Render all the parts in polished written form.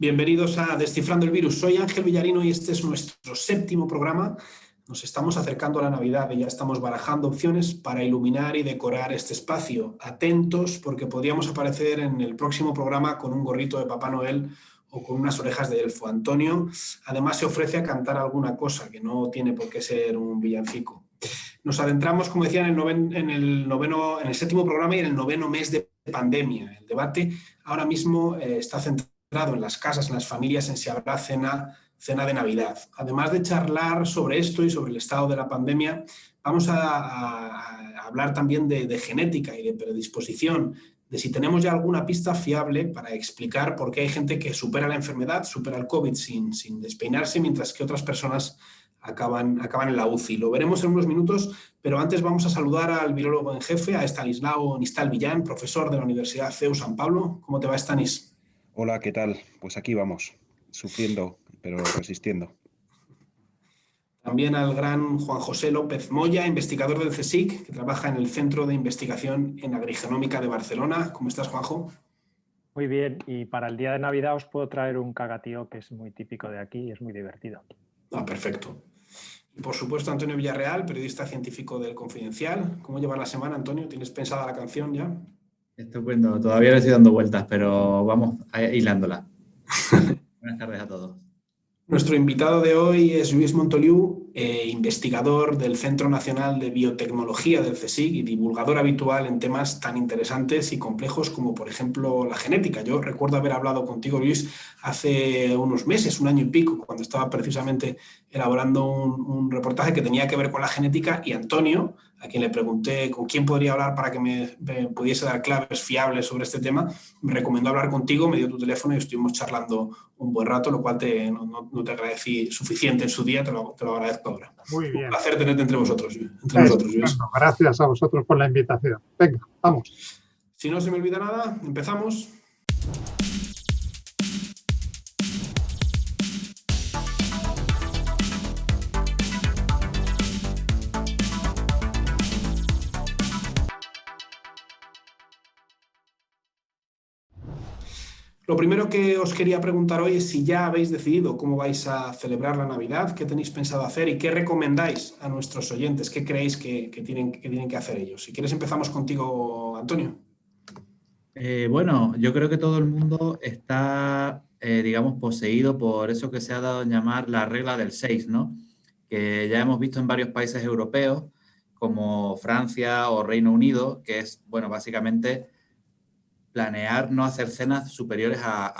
Bienvenidos a Descifrando el Virus. Soy Ángel Villarino y este es nuestro 7º programa. Nos estamos acercando a la Navidad y ya estamos barajando opciones para iluminar y decorar este espacio. Atentos, porque podríamos aparecer en el próximo programa con un gorrito de Papá Noel o con unas orejas de elfo. Antonio además se ofrece a cantar alguna cosa, que no tiene por qué ser un villancico. Nos adentramos, como decía, en el 7º programa y en el 9º mes de pandemia. El debate ahora mismo está centrado en las casas, en las familias, en si habrá cena de Navidad. Además de charlar sobre esto y sobre el estado de la pandemia, vamos a hablar también de genética y de predisposición, de si tenemos ya alguna pista fiable para explicar por qué hay gente que supera la enfermedad, supera el COVID sin despeinarse, mientras que otras personas acaban en la UCI. Lo veremos en unos minutos, pero antes vamos a saludar al virólogo en jefe, a Estanislao Nistal Villán, profesor de la Universidad CEU San Pablo. ¿Cómo te va, Stanis? Hola, ¿qué tal? Pues aquí vamos, sufriendo, pero resistiendo. También al gran Juan José López Moya, investigador del CSIC, que trabaja en el Centro de Investigación en Agrigenómica de Barcelona. ¿Cómo estás, Juanjo? Muy bien, y para el día de Navidad os puedo traer un cagatío que es muy típico de aquí y es muy divertido. Perfecto. Y por supuesto, Antonio Villarreal, periodista científico del Confidencial. ¿Cómo lleva la semana, Antonio? ¿Tienes pensada la canción ya? Estupendo, todavía le estoy dando vueltas, pero vamos hilándola. Buenas tardes a todos. Nuestro invitado de hoy es Luis Montoliu, investigador del Centro Nacional de Biotecnología del CSIC y divulgador habitual en temas tan interesantes y complejos como, por ejemplo, la genética. Yo recuerdo haber hablado contigo, Luis, hace unos meses, un año y pico, cuando estaba precisamente elaborando un reportaje que tenía que ver con la genética, y Antonio, a quien le pregunté con quién podría hablar para que me pudiese dar claves fiables sobre este tema, me recomendó hablar contigo, me dio tu teléfono y estuvimos charlando un buen rato, lo cual no te agradecí suficiente en su día, te lo agradezco ahora. Muy bien. Un placer tenerte entre nosotros, Luis. Gracias a vosotros por la invitación. Venga, vamos. Si no se me olvida nada, empezamos. Lo primero que os quería preguntar hoy es si ya habéis decidido cómo vais a celebrar la Navidad, qué tenéis pensado hacer y qué recomendáis a nuestros oyentes, qué creéis que tienen que hacer ellos. Si quieres empezamos contigo, Antonio. Bueno, yo creo que todo el mundo está, digamos, poseído por eso que se ha dado en llamar la regla del 6, ¿no? Que ya hemos visto en varios países europeos, como Francia o Reino Unido, que es, bueno, básicamente planear no hacer cenas superiores a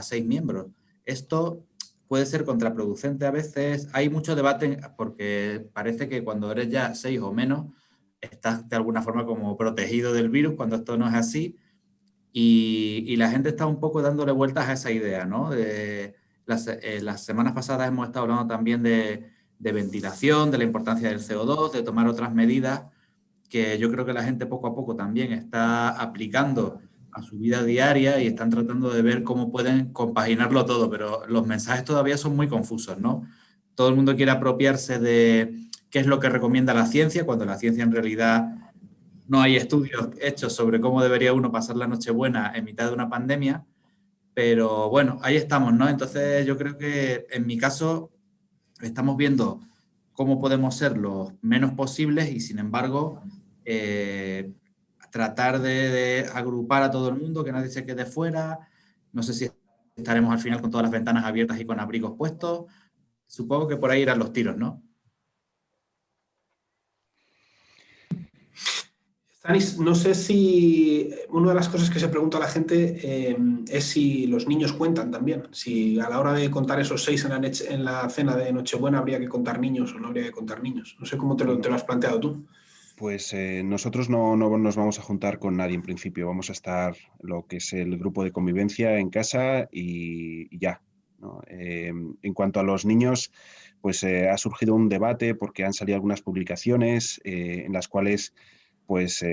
6 miembros. Esto puede ser contraproducente a veces. Hay mucho debate porque parece que cuando eres ya 6 o menos, estás de alguna forma como protegido del virus, cuando esto no es así. Y la gente está un poco dándole vueltas a esa idea, ¿no? Las semanas pasadas hemos estado hablando también de ventilación, de la importancia del CO2, de tomar otras medidas que yo creo que la gente poco a poco también está aplicando a su vida diaria y están tratando de ver cómo pueden compaginarlo todo, pero los mensajes todavía son muy confusos, ¿no? Todo el mundo quiere apropiarse de qué es lo que recomienda la ciencia, cuando la ciencia en realidad no hay estudios hechos sobre cómo debería uno pasar la Nochebuena en mitad de una pandemia, pero bueno, ahí estamos, ¿no? Entonces yo creo que en mi caso estamos viendo cómo podemos ser los menos posibles y sin embargo tratar de agrupar a todo el mundo, que nadie se quede fuera. No sé si estaremos al final con todas las ventanas abiertas y con abrigos puestos. Supongo que por ahí irán los tiros, ¿no? Stanis, no sé si una de las cosas que se pregunta a la gente es si los niños cuentan también. Si a la hora de contar esos 6 en la cena de Nochebuena habría que contar niños o no habría que contar niños. No sé cómo te lo has planteado tú. Pues nosotros no nos vamos a juntar con nadie en principio. Vamos a estar lo que es el grupo de convivencia en casa y ya, ¿no? En cuanto a los niños, pues ha surgido un debate porque han salido algunas publicaciones en las cuales pues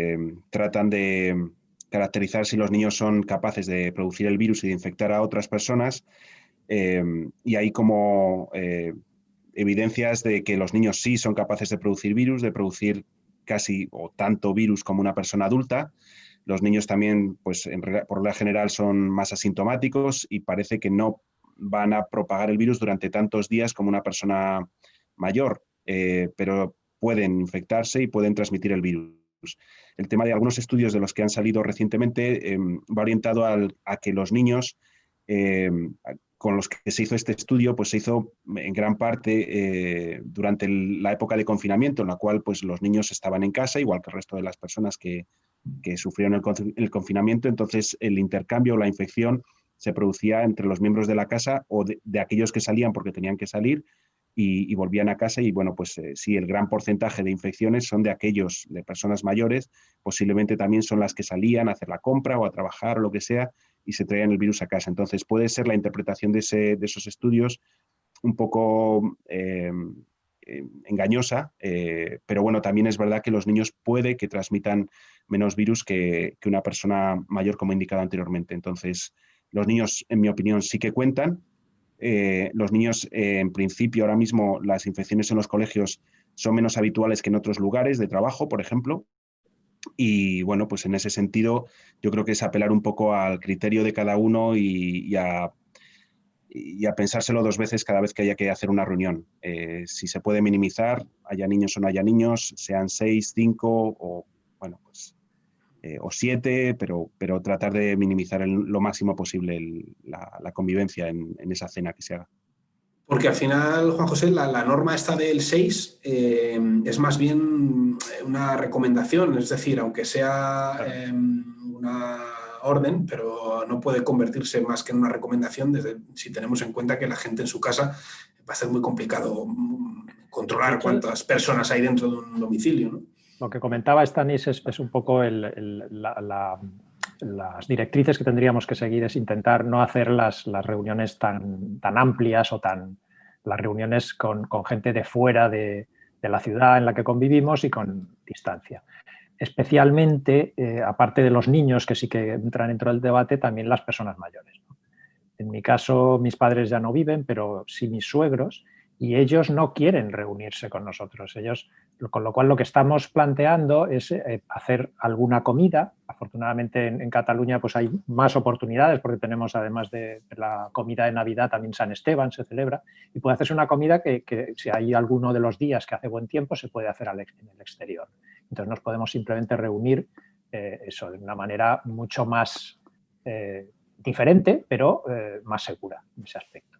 tratan de caracterizar si los niños son capaces de producir el virus y de infectar a otras personas. Y hay como evidencias de que los niños sí son capaces de producir virus, de producir casi o tanto virus como una persona adulta, Los niños también, pues por regla general, son más asintomáticos y parece que no van a propagar el virus durante tantos días como una persona mayor, pero pueden infectarse y pueden transmitir el virus. El tema de algunos estudios de los que han salido recientemente va orientado a que los niños con los que se hizo este estudio, pues se hizo en gran parte durante la época de confinamiento, en la cual pues, los niños estaban en casa, igual que el resto de las personas que sufrieron el confinamiento. Entonces el intercambio o la infección se producía entre los miembros de la casa o de aquellos que salían porque tenían que salir y volvían a casa. Y bueno, pues sí, el gran porcentaje de infecciones son de personas mayores, posiblemente también son las que salían a hacer la compra o a trabajar o lo que sea y se traían el virus a casa. Entonces puede ser la interpretación de esos estudios un poco engañosa, pero bueno, también es verdad que los niños puede que transmitan menos virus que una persona mayor, como he indicado anteriormente. Entonces, los niños, en mi opinión, sí que cuentan. Los niños, en principio, ahora mismo las infecciones en los colegios son menos habituales que en otros lugares de trabajo, por ejemplo. Y bueno, pues en ese sentido, yo creo que es apelar un poco al criterio de cada uno y a pensárselo 2 veces cada vez que haya que hacer una reunión. Si se puede minimizar, haya niños o no haya niños, sean 6, 5 o, bueno, pues, o 7, pero tratar de minimizar lo máximo posible la convivencia en esa cena que se haga. Porque al final, Juan José, la norma esta del 6 es más bien una recomendación, es decir, aunque sea una orden, pero no puede convertirse más que en una recomendación si tenemos en cuenta que la gente en su casa va a ser muy complicado controlar cuántas personas hay dentro de un domicilio, ¿no? Lo que comentaba Stanis es un poco las directrices que tendríamos que seguir, es intentar no hacer las reuniones tan amplias o las reuniones con gente de fuera de la ciudad en la que convivimos y con distancia. Especialmente, aparte de los niños que sí que entran dentro del debate, también las personas mayores, ¿no? En mi caso, mis padres ya no viven, pero sí mis suegros, y ellos no quieren reunirse con nosotros. Con lo cual, lo que estamos planteando es hacer alguna comida. Afortunadamente, en Cataluña pues hay más oportunidades porque tenemos, además de la comida de Navidad, también San Esteban se celebra, y puede hacerse una comida que si hay alguno de los días que hace buen tiempo, se puede hacer en el exterior. Entonces nos podemos simplemente reunir de una manera mucho más diferente, pero más segura en ese aspecto.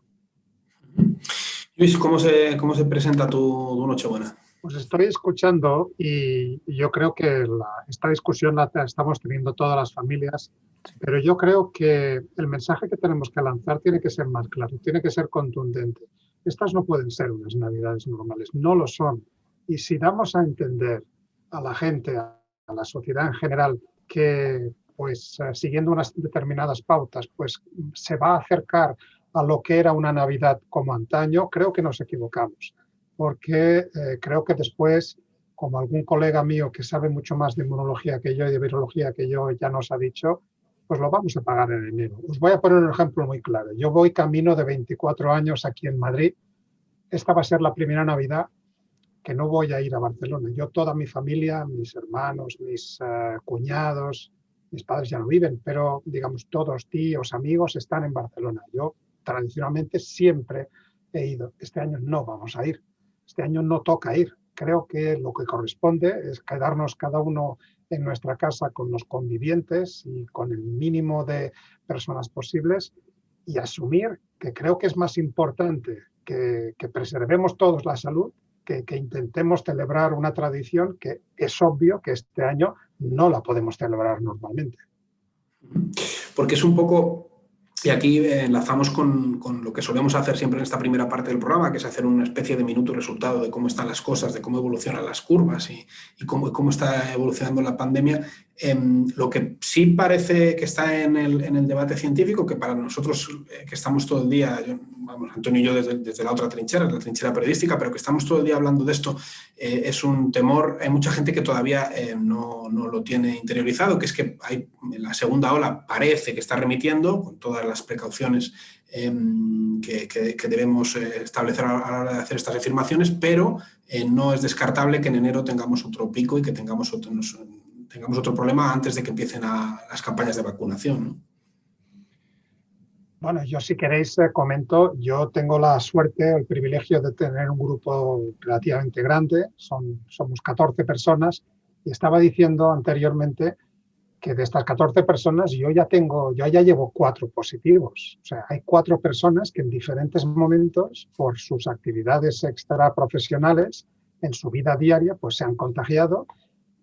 Luis, ¿cómo se presenta tu Nochebuena? Pues estoy escuchando y yo creo que esta discusión la estamos teniendo todas las familias, pero yo creo que el mensaje que tenemos que lanzar tiene que ser más claro, tiene que ser contundente. Estas no pueden ser unas Navidades normales, no lo son. Y si damos a entender a la gente, a la sociedad en general, que pues siguiendo unas determinadas pautas, pues se va a acercar a lo que era una Navidad como antaño, creo que nos equivocamos. Porque creo que después, como algún colega mío que sabe mucho más de inmunología que yo y de virología que yo ya nos ha dicho, pues lo vamos a pagar en enero. Os voy a poner un ejemplo muy claro. Yo voy camino de 24 años aquí en Madrid. Esta va a ser la primera Navidad que no voy a ir a Barcelona. Yo, toda mi familia, mis hermanos, mis cuñados, mis padres ya no viven, pero digamos todos, tíos, amigos, están en Barcelona. Yo tradicionalmente siempre he ido. Este año no vamos a ir. Este año no toca ir. Creo que lo que corresponde es quedarnos cada uno en nuestra casa con los convivientes y con el mínimo de personas posibles y asumir que creo que es más importante que preservemos todos la salud que intentemos celebrar una tradición que es obvio que este año no la podemos celebrar normalmente. Porque es un poco... Y aquí enlazamos con lo que solemos hacer siempre en esta primera parte del programa, que es hacer una especie de minuto resultado de cómo están las cosas, de cómo evolucionan las curvas y cómo está evolucionando la pandemia. Lo que sí parece que está en el debate científico, que para nosotros que estamos todo el día, Antonio y yo desde la otra trinchera, la trinchera periodística, pero que estamos todo el día hablando de esto, es un temor. Hay mucha gente que todavía no lo tiene interiorizado, que es que la segunda ola parece que está remitiendo, con todas las precauciones que debemos establecer a la hora de hacer estas afirmaciones, pero no es descartable que en enero tengamos otro pico y que tengamos tengamos otro problema antes de que empiecen las campañas de vacunación, ¿no? Bueno, yo si queréis comento, yo tengo la suerte, el privilegio de tener un grupo relativamente grande, somos 14 personas, y estaba diciendo anteriormente que de estas 14 personas yo ya llevo 4 positivos. O sea, hay 4 personas que en diferentes momentos, por sus actividades extraprofesionales, en su vida diaria, pues se han contagiado.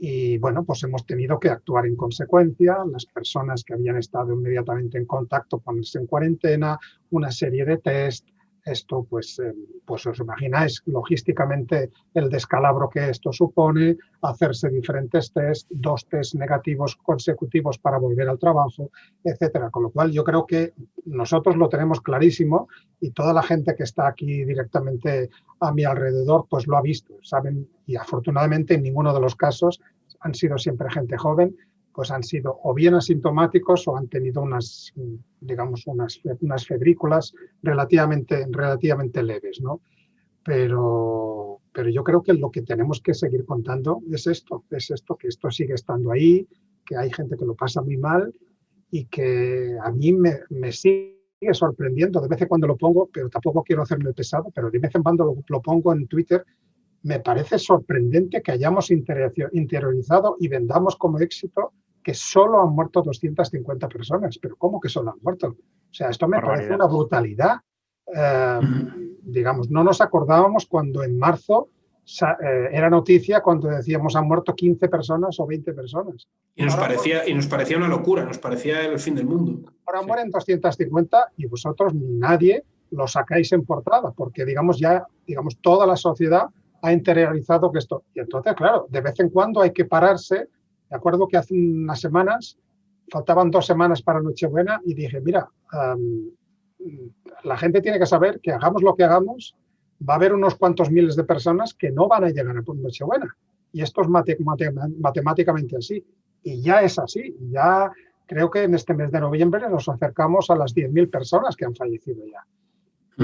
Y bueno, pues hemos tenido que actuar en consecuencia. Las personas que habían estado inmediatamente en contacto, ponerse en cuarentena, una serie de test. Esto, pues os imagináis logísticamente el descalabro que esto supone, hacerse diferentes test, 2 test negativos consecutivos para volver al trabajo, etcétera. Con lo cual yo creo que nosotros lo tenemos clarísimo y toda la gente que está aquí directamente a mi alrededor pues lo ha visto, saben, y afortunadamente en ninguno de los casos han sido siempre gente joven, pues han sido o bien asintomáticos o han tenido unas febrículas relativamente leves, ¿no? Pero yo creo que lo que tenemos que seguir contando es esto, que esto sigue estando ahí, que hay gente que lo pasa muy mal y que a mí me sigue sorprendiendo. De vez en cuando lo pongo, pero tampoco quiero hacerme pesado, pero de vez en cuando lo pongo en Twitter. Me parece sorprendente que hayamos interiorizado y vendamos como éxito que solo han muerto 250 personas. ¿Pero cómo que solo han muerto? O sea, esto me parece una brutalidad. Digamos, no nos acordábamos cuando en marzo era noticia cuando decíamos han muerto 15 personas o 20 personas. Y nos parecía una locura, nos parecía el fin del mundo. Ahora mueren 250 y vosotros ni nadie lo sacáis en portada, porque digamos toda la sociedad ha interiorizado que esto. Y entonces, claro, de vez en cuando hay que pararse. Me acuerdo que hace unas semanas, faltaban 2 semanas para Nochebuena y dije, mira, la gente tiene que saber que hagamos lo que hagamos, va a haber unos cuantos miles de personas que no van a llegar a Nochebuena. Y esto es matemáticamente así. Y ya es así. Ya creo que en este mes de noviembre nos acercamos a las 10.000 personas que han fallecido ya.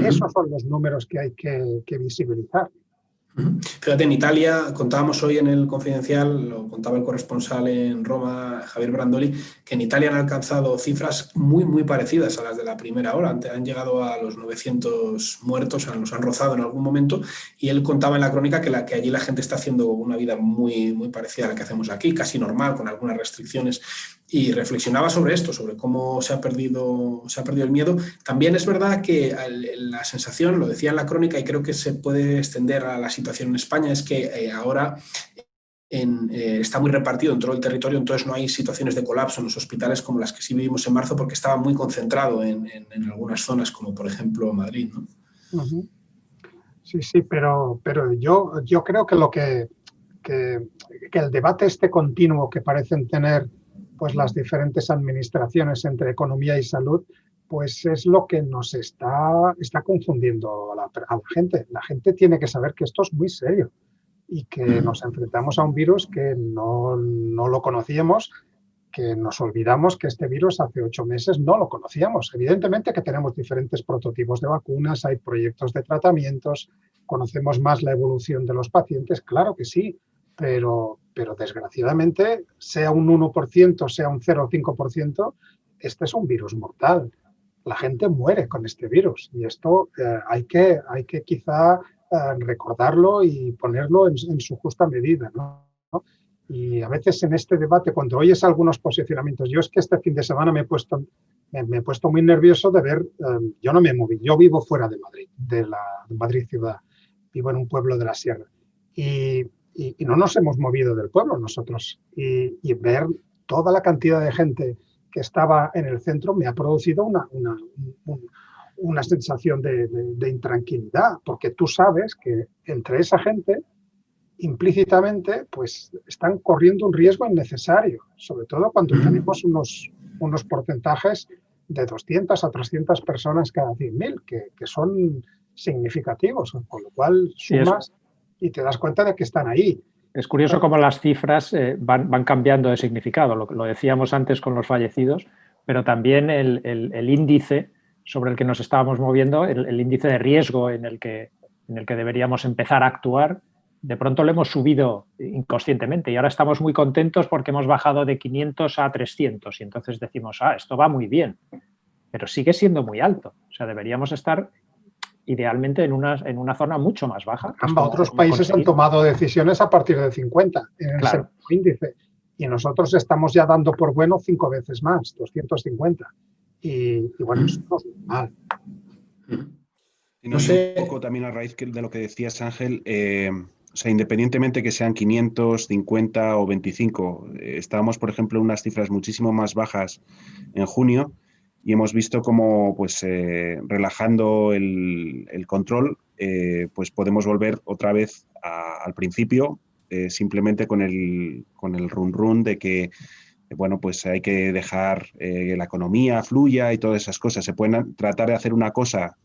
Esos son los números que hay que visibilizar. Fíjate, en Italia, contábamos hoy en el Confidencial, lo contaba el corresponsal en Roma, Javier Brandoli, que en Italia han alcanzado cifras muy, muy parecidas a las de la primera ola. Han llegado a los 900 muertos, nos han rozado en algún momento, y él contaba en la crónica que allí la gente está haciendo una vida muy, muy parecida a la que hacemos aquí, casi normal, con algunas restricciones. Y reflexionaba sobre esto, sobre cómo se ha perdido el miedo. También es verdad que la sensación, lo decía en la crónica y creo que se puede extender a la situación en España, es que ahora está muy repartido en todo el territorio, entonces no hay situaciones de colapso en los hospitales como las que sí vivimos en marzo, porque estaba muy concentrado en algunas zonas, como por ejemplo Madrid, ¿no? Uh-huh. Sí, pero yo creo que el debate este continuo que parecen tener pues las diferentes administraciones entre economía y salud, pues es lo que nos está confundiendo a la gente. La gente tiene que saber que esto es muy serio y que nos enfrentamos a un virus que no lo conocíamos, que nos olvidamos que este virus hace 8 meses no lo conocíamos. Evidentemente que tenemos diferentes prototipos de vacunas, hay proyectos de tratamientos, conocemos más la evolución de los pacientes, claro que sí, pero desgraciadamente, sea un 1%, sea un 0,5%, este es un virus mortal. La gente muere con este virus y esto hay que quizá recordarlo y ponerlo en su justa medida, ¿no? Y a veces en este debate, cuando oyes algunos posicionamientos, yo es que este fin de semana me he puesto muy nervioso de ver, yo no me moví, yo vivo fuera de Madrid, de Madrid ciudad, vivo en un pueblo de la sierra y no nos hemos movido del pueblo nosotros y ver toda la cantidad de gente que estaba en el centro me ha producido una sensación de intranquilidad, porque tú sabes que entre esa gente implícitamente pues están corriendo un riesgo innecesario, sobre todo cuando tenemos unos porcentajes de 200 a 300 personas cada 100.000, que son significativos, con lo cual sumas y te das cuenta de que están ahí. Es curioso cómo las cifras van cambiando de significado, lo decíamos antes con los fallecidos, pero también el índice sobre el que nos estábamos moviendo, el índice de riesgo en el que deberíamos empezar a actuar, de pronto lo hemos subido inconscientemente y ahora estamos muy contentos porque hemos bajado de 500 a 300 y entonces decimos, esto va muy bien, pero sigue siendo muy alto. O sea, deberíamos estar idealmente en una zona mucho más baja. Otros países han tomado decisiones a partir de 50 en el segundo índice y nosotros estamos ya dando por bueno 5 veces más, 250. Y bueno, eso no es normal. No sé. Un poco también a raíz de lo que decías, Ángel, o sea, independientemente que sean 500, 50 o 25, estábamos, por ejemplo, en unas cifras muchísimo más bajas en junio y hemos visto cómo, pues, relajando el control, pues podemos volver otra vez al principio, simplemente con el run de que, bueno, pues hay que dejar que la economía fluya y todas esas cosas. Se pueden tratar de hacer una cosa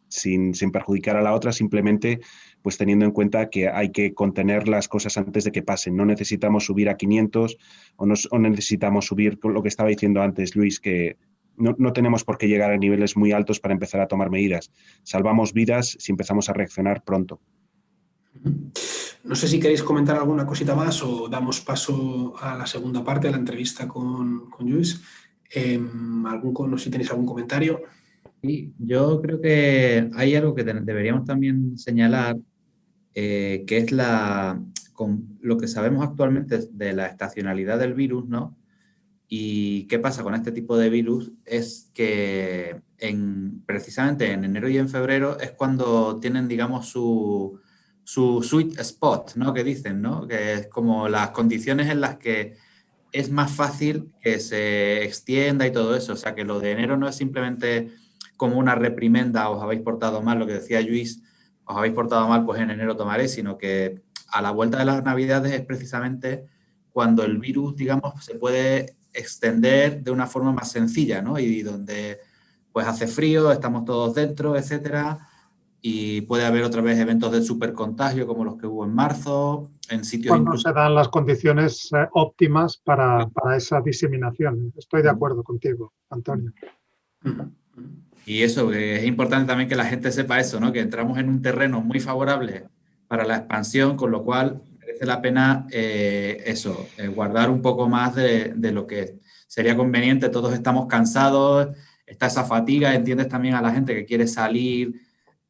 sin perjudicar a la otra, simplemente pues teniendo en cuenta que hay que contener las cosas antes de que pasen. No necesitamos subir a 500 o necesitamos subir, lo que estaba diciendo antes Luis, que no tenemos por qué llegar a niveles muy altos para empezar a tomar medidas. Salvamos vidas si empezamos a reaccionar pronto. No sé si queréis comentar alguna cosita más o damos paso a la segunda parte de la entrevista con Lluís. No sé si tenéis algún comentario. Sí, yo creo que hay algo que deberíamos también señalar, que es lo que sabemos actualmente de la estacionalidad del virus, ¿no? Y qué pasa con este tipo de virus es que precisamente en enero y en febrero es cuando tienen, digamos, su sweet spot, ¿no? Que dicen, ¿no? Que es como las condiciones en las que es más fácil que se extienda y todo eso. O sea, que lo de enero no es simplemente como una reprimenda, os habéis portado mal, lo que decía Lluís, os habéis portado mal, pues en enero tomaré, sino que a la vuelta de las Navidades es precisamente cuando el virus, digamos, se puede extender de una forma más sencilla, ¿no? Y donde pues hace frío, estamos todos dentro, etcétera, y puede haber otra vez eventos de supercontagio como los que hubo en marzo, en sitios cuando incluso... se dan las condiciones óptimas para esa diseminación. Estoy de acuerdo contigo, Antonio. Y eso, es importante también que la gente sepa eso, ¿no? Que entramos en un terreno muy favorable para la expansión, con lo cual merece la pena guardar un poco más de lo que sería conveniente. Todos estamos cansados, está esa fatiga, entiendes también a la gente que quiere salir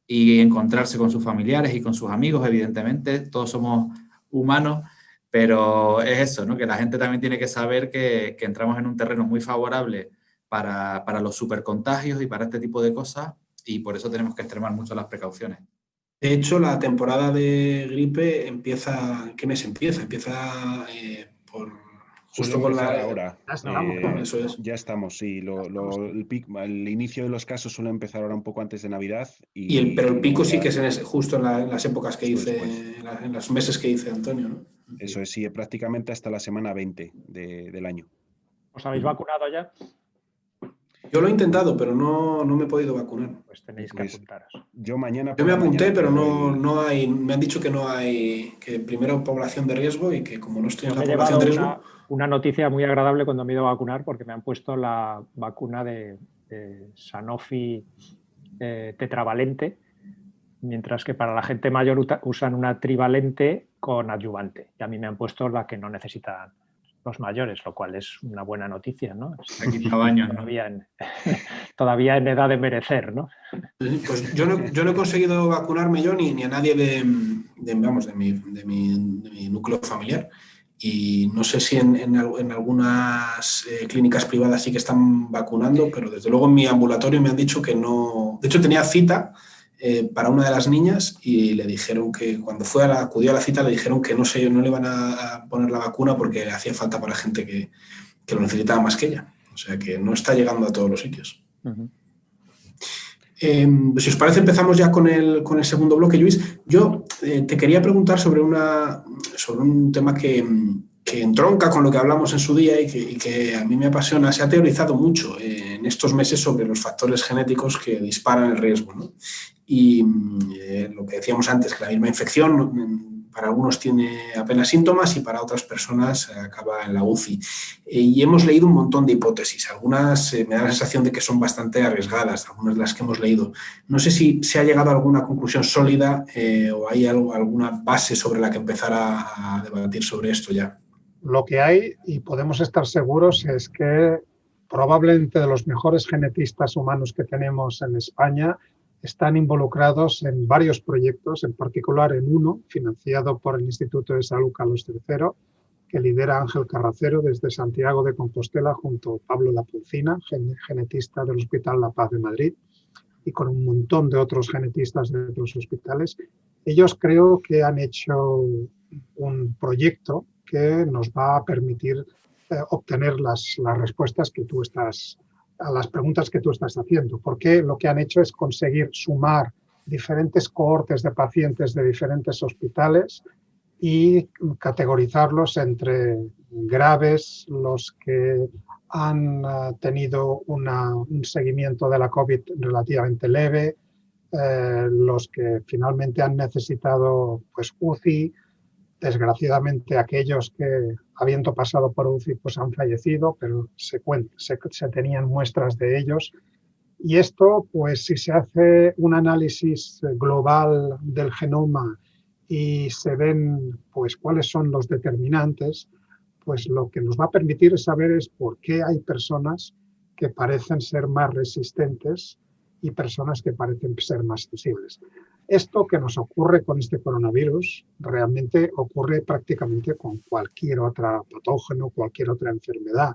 y encontrarse con sus familiares y con sus amigos, evidentemente, todos somos humanos, pero es eso, ¿no? Que la gente también tiene que saber que entramos en un terreno muy favorable para los supercontagios y para este tipo de cosas, y por eso tenemos que extremar mucho las precauciones. De hecho, la temporada de gripe empieza... ¿Qué mes empieza? Empieza justo con la... Ahora. Eso es. Ya estamos, sí. El inicio de los casos suele empezar ahora un poco antes de Navidad. Pero el pico sí que es justo en las épocas que dice, en los meses que dice Antonio, ¿no? Eso es, sí, prácticamente hasta la semana 20 del año. ¿Os habéis vacunado ya? Yo lo he intentado, pero no me he podido vacunar. Pues tenéis que apuntaros. Yo me apunté, pero no hay. Me han dicho que no hay, que primero población de riesgo y que como no estoy en la población de riesgo. Una noticia muy agradable cuando me he ido a vacunar, porque me han puesto la vacuna de Sanofi tetravalente, mientras que para la gente mayor usan una trivalente con adyuvante. Y a mí me han puesto la que no necesitan los mayores, lo cual es una buena noticia, ¿no? Aquí baños, todavía en edad de merecer, ¿no? Pues yo no he conseguido vacunarme yo ni a nadie de mi núcleo familiar. Y no sé si en algunas clínicas privadas sí que están vacunando, pero desde luego en mi ambulatorio me han dicho que no... De hecho, tenía cita para una de las niñas y le dijeron que cuando acudió a la cita le dijeron que no le iban a poner la vacuna porque hacía falta para gente que lo necesitaba más que ella. O sea que no está llegando a todos los sitios. Uh-huh. Si os parece, empezamos ya con el segundo bloque, Lluís. Yo te quería preguntar sobre un tema que entronca con lo que hablamos en su día y que a mí me apasiona. Se ha teorizado mucho en estos meses sobre los factores genéticos que disparan el riesgo, ¿no? Y lo que decíamos antes, que la misma infección para algunos tiene apenas síntomas y para otras personas acaba en la UCI. Y hemos leído un montón de hipótesis, algunas me da la sensación de que son bastante arriesgadas, algunas de las que hemos leído. No sé si se ha llegado a alguna conclusión sólida o hay alguna base sobre la que empezar a debatir sobre esto ya. Lo que hay, y podemos estar seguros, es que probablemente de los mejores genetistas humanos que tenemos en España están involucrados en varios proyectos, en particular en uno financiado por el Instituto de Salud Carlos III, que lidera Ángel Carracero desde Santiago de Compostela junto a Pablo Lapuncina, genetista del Hospital La Paz de Madrid, y con un montón de otros genetistas de otros hospitales. Ellos creo que han hecho un proyecto que nos va a permitir obtener las respuestas que tú estás, a las preguntas que tú estás haciendo, porque lo que han hecho es conseguir sumar diferentes cohortes de pacientes de diferentes hospitales y categorizarlos entre graves, los que han tenido un seguimiento de la COVID relativamente leve, los que finalmente han necesitado pues, UCI, desgraciadamente aquellos que habiendo pasado por UCI pues, han fallecido, pero se tenían muestras de ellos. Y esto, pues si se hace un análisis global del genoma y se ven pues, cuáles son los determinantes, pues lo que nos va a permitir saber es por qué hay personas que parecen ser más resistentes y personas que parecen ser más sensibles. Esto que nos ocurre con este coronavirus realmente ocurre prácticamente con cualquier otro patógeno, cualquier otra enfermedad.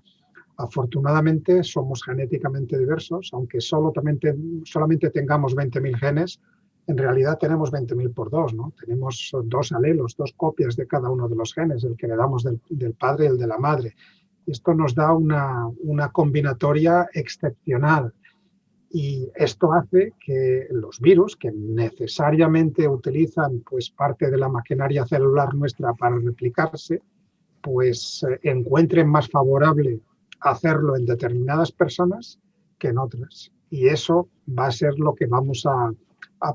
Afortunadamente somos genéticamente diversos, aunque solamente tengamos 20.000 genes, en realidad tenemos 20.000 por 2, ¿no? Tenemos 2 alelos, 2 copias de cada uno de los genes, el que heredamos del padre y el de la madre. Esto nos da una combinatoria excepcional. Y esto hace que los virus, que necesariamente utilizan pues, parte de la maquinaria celular nuestra para replicarse, pues encuentren más favorable hacerlo en determinadas personas que en otras. Y eso va a ser lo que vamos a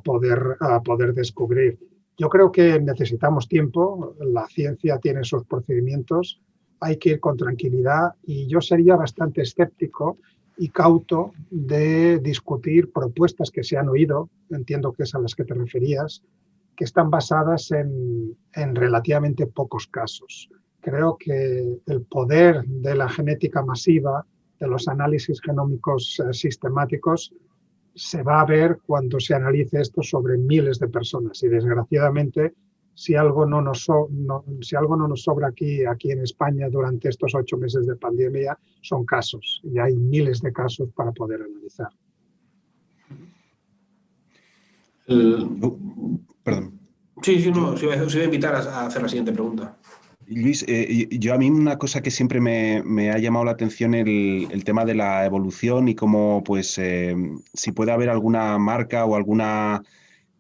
poder descubrir. Yo creo que necesitamos tiempo, la ciencia tiene sus procedimientos, hay que ir con tranquilidad y yo sería bastante escéptico y cauto de discutir propuestas que se han oído, entiendo que es a las que te referías, que están basadas en relativamente pocos casos. Creo que el poder de la genética masiva, de los análisis genómicos sistemáticos, se va a ver cuando se analice esto sobre miles de personas. Y desgraciadamente, si algo no nos sobra aquí en España durante estos 8 meses de pandemia, son casos. Y hay miles de casos para poder analizar. Perdón. Sí, no, os iba a invitar a hacer la siguiente pregunta. Luis, a mí una cosa que siempre me ha llamado la atención el tema de la evolución y cómo, pues, si puede haber alguna marca o alguna,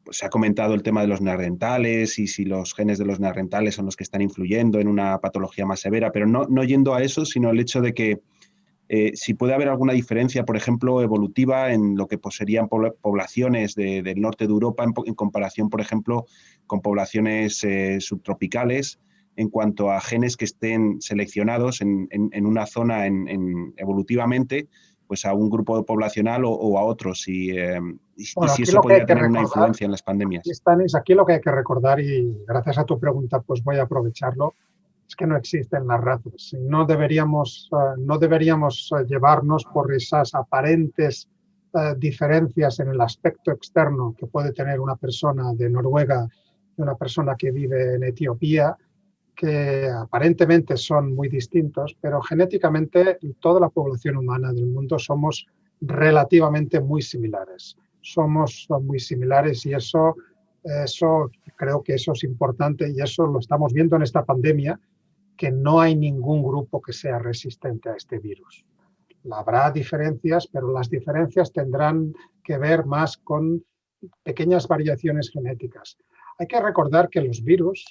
pues, se ha comentado el tema de los neandertales y si los genes de los neandertales son los que están influyendo en una patología más severa, pero no yendo a eso, sino el hecho de que si puede haber alguna diferencia, por ejemplo, evolutiva en lo que pues, serían poblaciones del norte de Europa en comparación, por ejemplo, con poblaciones subtropicales, en cuanto a genes que estén seleccionados en una zona evolutivamente, pues a un grupo poblacional o a otros, y si eso podría tener una influencia en las pandemias. Aquí lo que hay que recordar, y gracias a tu pregunta pues voy a aprovecharlo, es que no existen las razas. No deberíamos llevarnos por esas aparentes diferencias en el aspecto externo que puede tener una persona de Noruega y una persona que vive en Etiopía, que aparentemente son muy distintos, pero genéticamente toda la población humana del mundo somos relativamente muy similares. Somos muy similares y eso creo que eso es importante y eso lo estamos viendo en esta pandemia, que no hay ningún grupo que sea resistente a este virus. Habrá diferencias, pero las diferencias tendrán que ver más con pequeñas variaciones genéticas. Hay que recordar que los virus,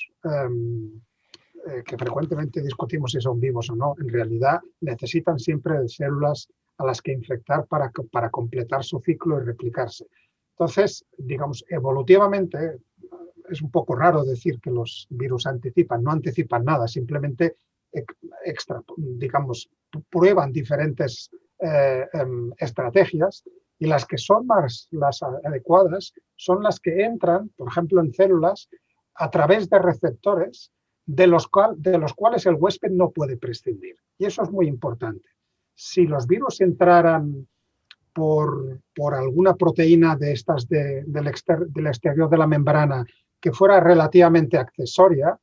que frecuentemente discutimos si son vivos o no, en realidad necesitan siempre de células a las que infectar para completar su ciclo y replicarse. Entonces, digamos, evolutivamente, es un poco raro decir que los virus anticipan, no anticipan nada, simplemente digamos, prueban diferentes estrategias, y las que son las adecuadas son las que entran, por ejemplo, en células a través de receptores de los cuales el huésped no puede prescindir. Y eso es muy importante. Si los virus entraran por alguna proteína de estas del exterior de la membrana que fuera relativamente accesoria,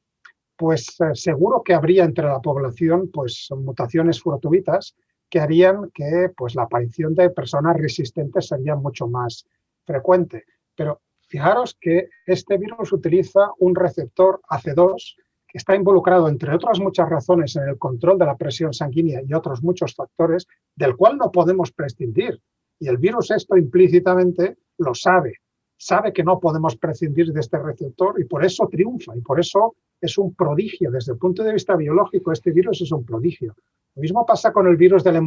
pues seguro que habría entre la población pues, mutaciones fortuitas que harían que pues, la aparición de personas resistentes sería mucho más frecuente. Pero fijaros que este virus utiliza un receptor AC2 que está involucrado, entre otras muchas razones, en el control de la presión sanguínea y otros muchos factores, del cual no podemos prescindir. Y el virus esto implícitamente lo sabe que no podemos prescindir de este receptor y por eso triunfa y por eso es un prodigio. Desde el punto de vista biológico, este virus es un prodigio. Lo mismo pasa con el virus de la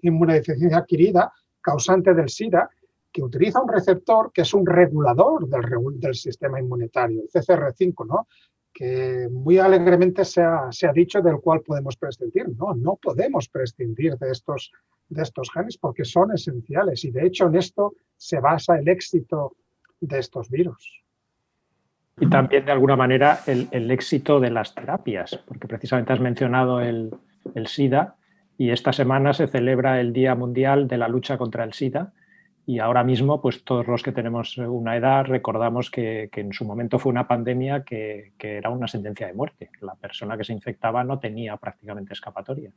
inmunodeficiencia adquirida, causante del SIDA, que utiliza un receptor que es un regulador del sistema inmunitario, el CCR5, ¿no? Que muy alegremente se ha dicho del cual podemos prescindir. No podemos prescindir de estos genes porque son esenciales y de hecho en esto se basa el éxito de estos virus. Y también de alguna manera el éxito de las terapias, porque precisamente has mencionado el SIDA y esta semana se celebra el Día Mundial de la Lucha contra el SIDA. Y ahora mismo, pues todos los que tenemos una edad recordamos que en su momento fue una pandemia que era una sentencia de muerte. La persona que se infectaba no tenía prácticamente escapatoria.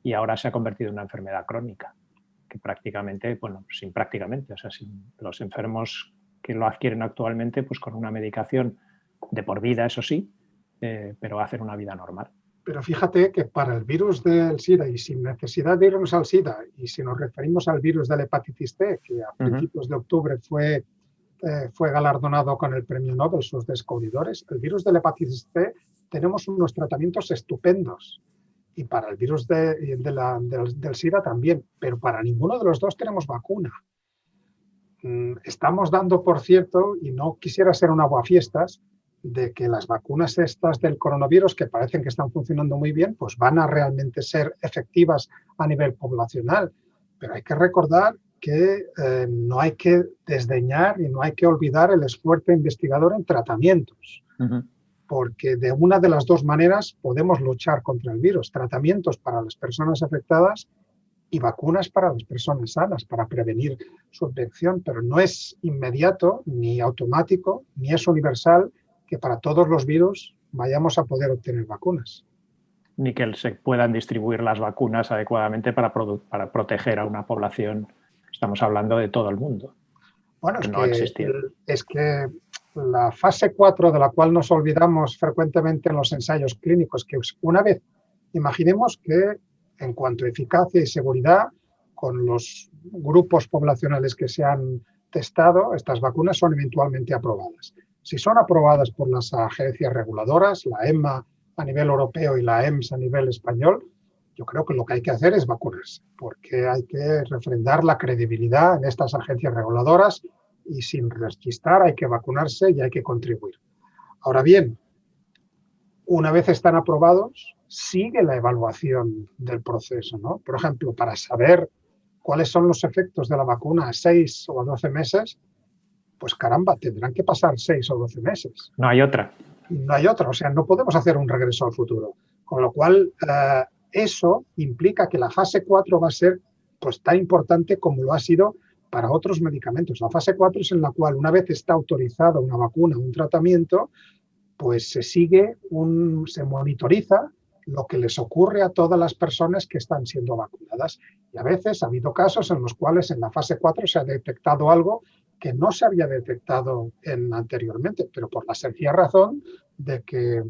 Y ahora se ha convertido en una enfermedad crónica, que prácticamente, bueno, sin los enfermos que lo adquieren actualmente, pues con una medicación de por vida, eso sí, pero hacen una vida normal. Pero fíjate que para el virus del SIDA, y sin necesidad de irnos al SIDA, y si nos referimos al virus de la hepatitis C, que a principios de octubre fue galardonado con el premio Nobel, sus descubridores, el virus de la hepatitis C tenemos unos tratamientos estupendos. Y para el virus del SIDA también, pero para ninguno de los dos tenemos vacuna. Estamos dando, por cierto, y no quisiera ser un aguafiestas, de que las vacunas estas del coronavirus, que parecen que están funcionando muy bien, pues van a realmente ser efectivas a nivel poblacional. Pero hay que recordar que no hay que desdeñar y no hay que olvidar el esfuerzo investigador en tratamientos. Porque de una de las dos maneras podemos luchar contra el virus. Tratamientos para las personas afectadas y vacunas para las personas sanas, para prevenir su infección. Pero no es inmediato, ni automático, ni es universal que para todos los virus vayamos a poder obtener vacunas. Ni que se puedan distribuir las vacunas adecuadamente para proteger a una población. Estamos hablando de todo el mundo. Bueno, es que la fase 4, de la cual nos olvidamos frecuentemente en los ensayos clínicos, que una vez imaginemos que en cuanto a eficacia y seguridad, con los grupos poblacionales que se han testado, estas vacunas son eventualmente aprobadas. Si son aprobadas por las agencias reguladoras, la EMA a nivel europeo y la EMS a nivel español, yo creo que lo que hay que hacer es vacunarse, porque hay que refrendar la credibilidad en estas agencias reguladoras y sin rechistar hay que vacunarse y hay que contribuir. Ahora bien, una vez están aprobados, sigue la evaluación del proceso, ¿no? Por ejemplo, para saber cuáles son los efectos de la vacuna a 6 o a 12 meses, pues caramba, tendrán que pasar 6 o 12 meses. No hay otra. No hay otra, o sea, no podemos hacer un regreso al futuro. Con lo cual, eso implica que la fase 4 va a ser pues, tan importante como lo ha sido para otros medicamentos. La fase 4 es en la cual, una vez está autorizada una vacuna, un tratamiento, pues se monitoriza lo que les ocurre a todas las personas que están siendo vacunadas. Y a veces ha habido casos en los cuales en la fase 4 se ha detectado algo que no se había detectado anteriormente, pero por la sencilla razón de que,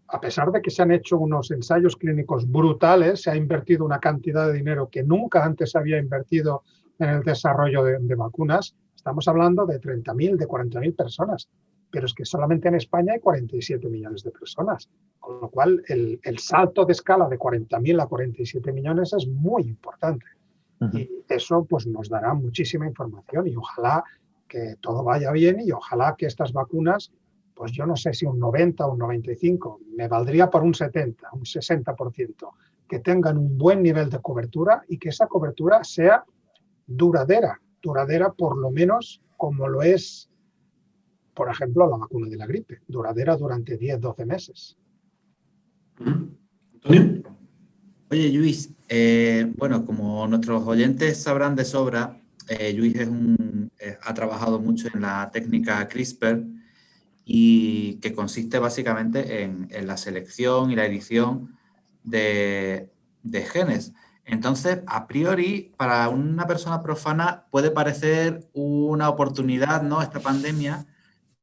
a pesar de que se han hecho unos ensayos clínicos brutales, se ha invertido una cantidad de dinero que nunca antes se había invertido en el desarrollo de vacunas. Estamos hablando de 30.000, de 40.000 personas, pero es que solamente en España hay 47 millones de personas, con lo cual el salto de escala de 40.000 a 47 millones es muy importante. Y eso pues, nos dará muchísima información y ojalá que todo vaya bien y ojalá que estas vacunas, pues yo no sé si un 90 o un 95, me valdría por un 70, un 60%, que tengan un buen nivel de cobertura y que esa cobertura sea duradera por lo menos como lo es, por ejemplo, la vacuna de la gripe, duradera durante 10, 12 meses. Antonio. Oye, Luis, bueno, como nuestros oyentes sabrán de sobra, Luis ha trabajado mucho en la técnica CRISPR y que consiste básicamente en la selección y la edición de genes. Entonces, a priori, para una persona profana puede parecer una oportunidad, ¿no?, esta pandemia,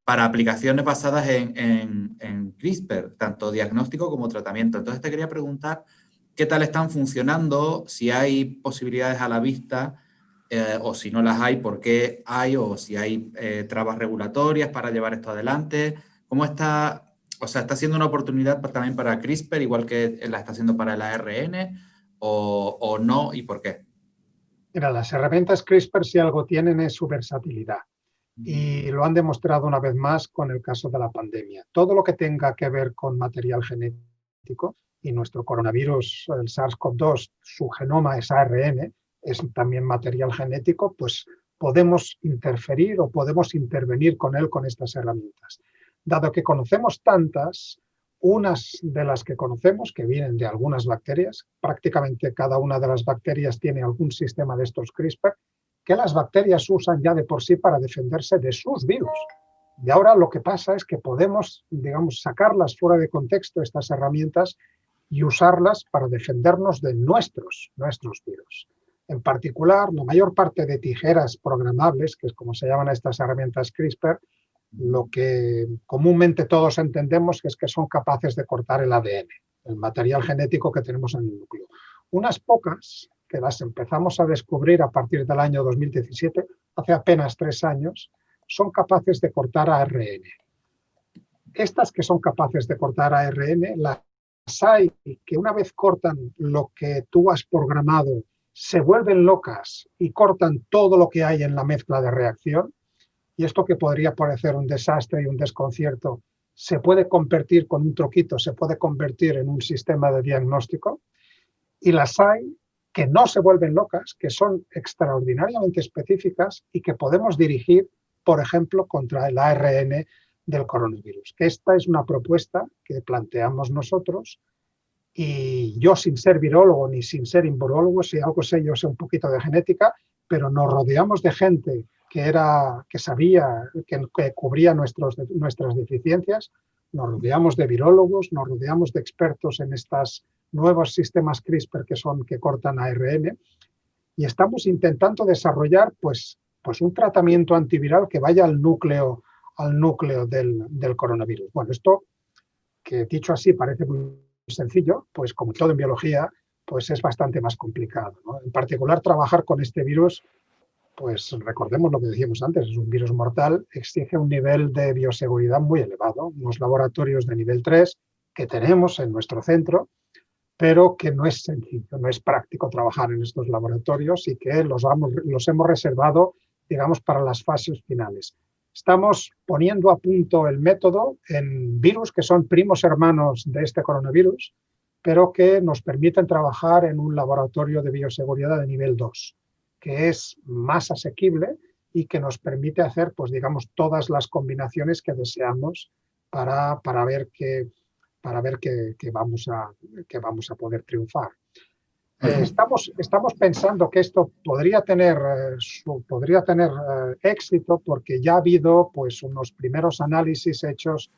para aplicaciones basadas en CRISPR, tanto diagnóstico como tratamiento. Entonces, te quería preguntar qué tal están funcionando, si hay posibilidades a la vista, o si no las hay, por qué hay, o si hay trabas regulatorias para llevar esto adelante. ¿Cómo está? O sea, ¿está siendo una oportunidad también para CRISPR, igual que la está haciendo para el ARN, o no, y por qué? Mira, las herramientas CRISPR si algo tienen es su versatilidad. Y lo han demostrado una vez más con el caso de la pandemia. Todo lo que tenga que ver con material genético, y nuestro coronavirus, el SARS-CoV-2, su genoma es ARN, es también material genético, pues podemos interferir o podemos intervenir con él con estas herramientas. Dado que conocemos tantas, unas de las que conocemos, que vienen de algunas bacterias, prácticamente cada una de las bacterias tiene algún sistema de estos CRISPR, que las bacterias usan ya de por sí para defenderse de sus virus. Y ahora lo que pasa es que podemos, digamos, sacarlas fuera de contexto, estas herramientas, y usarlas para defendernos de nuestros virus. En particular, la mayor parte de tijeras programables, que es como se llaman estas herramientas CRISPR, lo que comúnmente todos entendemos es que son capaces de cortar el ADN, el material genético que tenemos en el núcleo. Unas pocas, que las empezamos a descubrir a partir del año 2017, hace apenas 3 años, son capaces de cortar ARN. Estas que son capaces de cortar ARN, las hay que una vez cortan lo que tú has programado, se vuelven locas y cortan todo lo que hay en la mezcla de reacción, y esto que podría parecer un desastre y un desconcierto, se puede convertir con un troquito, se puede convertir en un sistema de diagnóstico, y las hay que no se vuelven locas, que son extraordinariamente específicas y que podemos dirigir, por ejemplo, contra el ARN del coronavirus. Que esta es una propuesta que planteamos nosotros, y yo, sin ser virólogo ni sin ser inmunólogo, si algo sé, yo sé un poquito de genética, pero nos rodeamos de gente que sabía, que cubría nuestras deficiencias. Nos rodeamos de virólogos, nos rodeamos de expertos en estos nuevos sistemas CRISPR que cortan ARN, y estamos intentando desarrollar pues un tratamiento antiviral que vaya al núcleo del coronavirus. Bueno, esto, que dicho así parece muy sencillo, pues como todo en biología, pues es bastante más complicado, ¿no? En particular, trabajar con este virus, pues recordemos lo que decíamos antes, es un virus mortal, exige un nivel de bioseguridad muy elevado, unos laboratorios de nivel 3 que tenemos en nuestro centro, pero que no es sencillo, no es práctico trabajar en estos laboratorios, y que los hemos reservado, digamos, para las fases finales. Estamos poniendo a punto el método en virus que son primos hermanos de este coronavirus, pero que nos permiten trabajar en un laboratorio de bioseguridad de nivel 2, que es más asequible y que nos permite hacer, pues digamos, todas las combinaciones que deseamos para ver que vamos a poder triunfar. Estamos pensando que esto podría tener éxito, porque ya ha habido pues unos primeros análisis hechos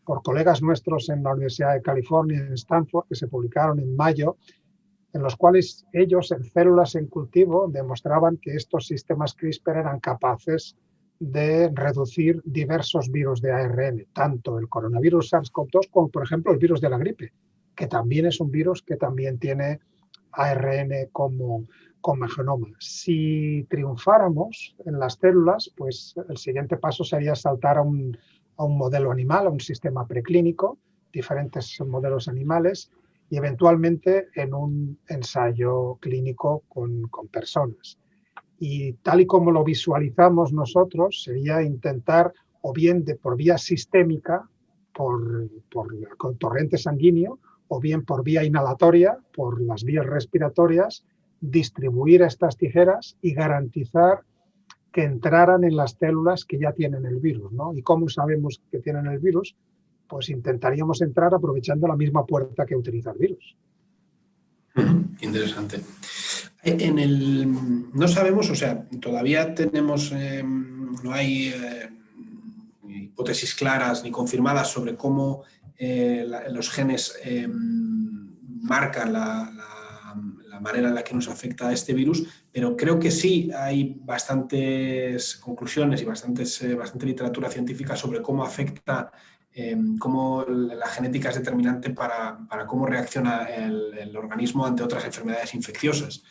por colegas nuestros en la Universidad de California, en Stanford, que se publicaron en mayo, en los cuales ellos, en células en cultivo, demostraban que estos sistemas CRISPR eran capaces de reducir diversos virus de ARN, tanto el coronavirus SARS-CoV-2 como, por ejemplo, el virus de la gripe, que también es un virus que también tiene ARN como genoma. Si triunfáramos en las células, pues el siguiente paso sería saltar a un modelo animal, a un sistema preclínico, diferentes modelos animales, y eventualmente en un ensayo clínico con personas. Y tal y como lo visualizamos nosotros, sería intentar, o bien por vía sistémica, con torrente sanguíneo, o bien por vía inhalatoria, por las vías respiratorias, distribuir estas tijeras y garantizar que entraran en las células que ya tienen el virus, ¿no? ¿Y cómo sabemos que tienen el virus? Pues intentaríamos entrar aprovechando la misma puerta que utiliza el virus. Interesante. No sabemos, o sea, todavía tenemos, no hay hipótesis claras ni confirmadas sobre cómo los genes marcan la manera en la que nos afecta este virus, pero creo que sí hay bastantes conclusiones y bastante literatura científica sobre cómo afecta, cómo la genética es determinante para cómo reacciona el organismo ante otras enfermedades infecciosas.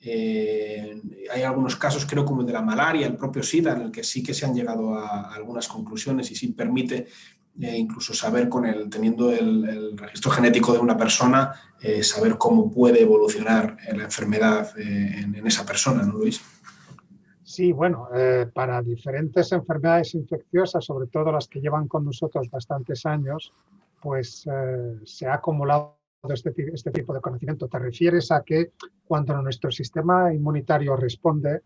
Hay algunos casos, creo, como el de la malaria, el propio SIDA, en el que sí que se han llegado a algunas conclusiones y sí permite incluso saber, teniendo el registro genético de una persona, saber cómo puede evolucionar la enfermedad en esa persona, ¿no, Luis? Sí, bueno, para diferentes enfermedades infecciosas, sobre todo las que llevan con nosotros bastantes años, pues se ha acumulado este tipo de conocimiento. Te refieres a que cuando nuestro sistema inmunitario responde,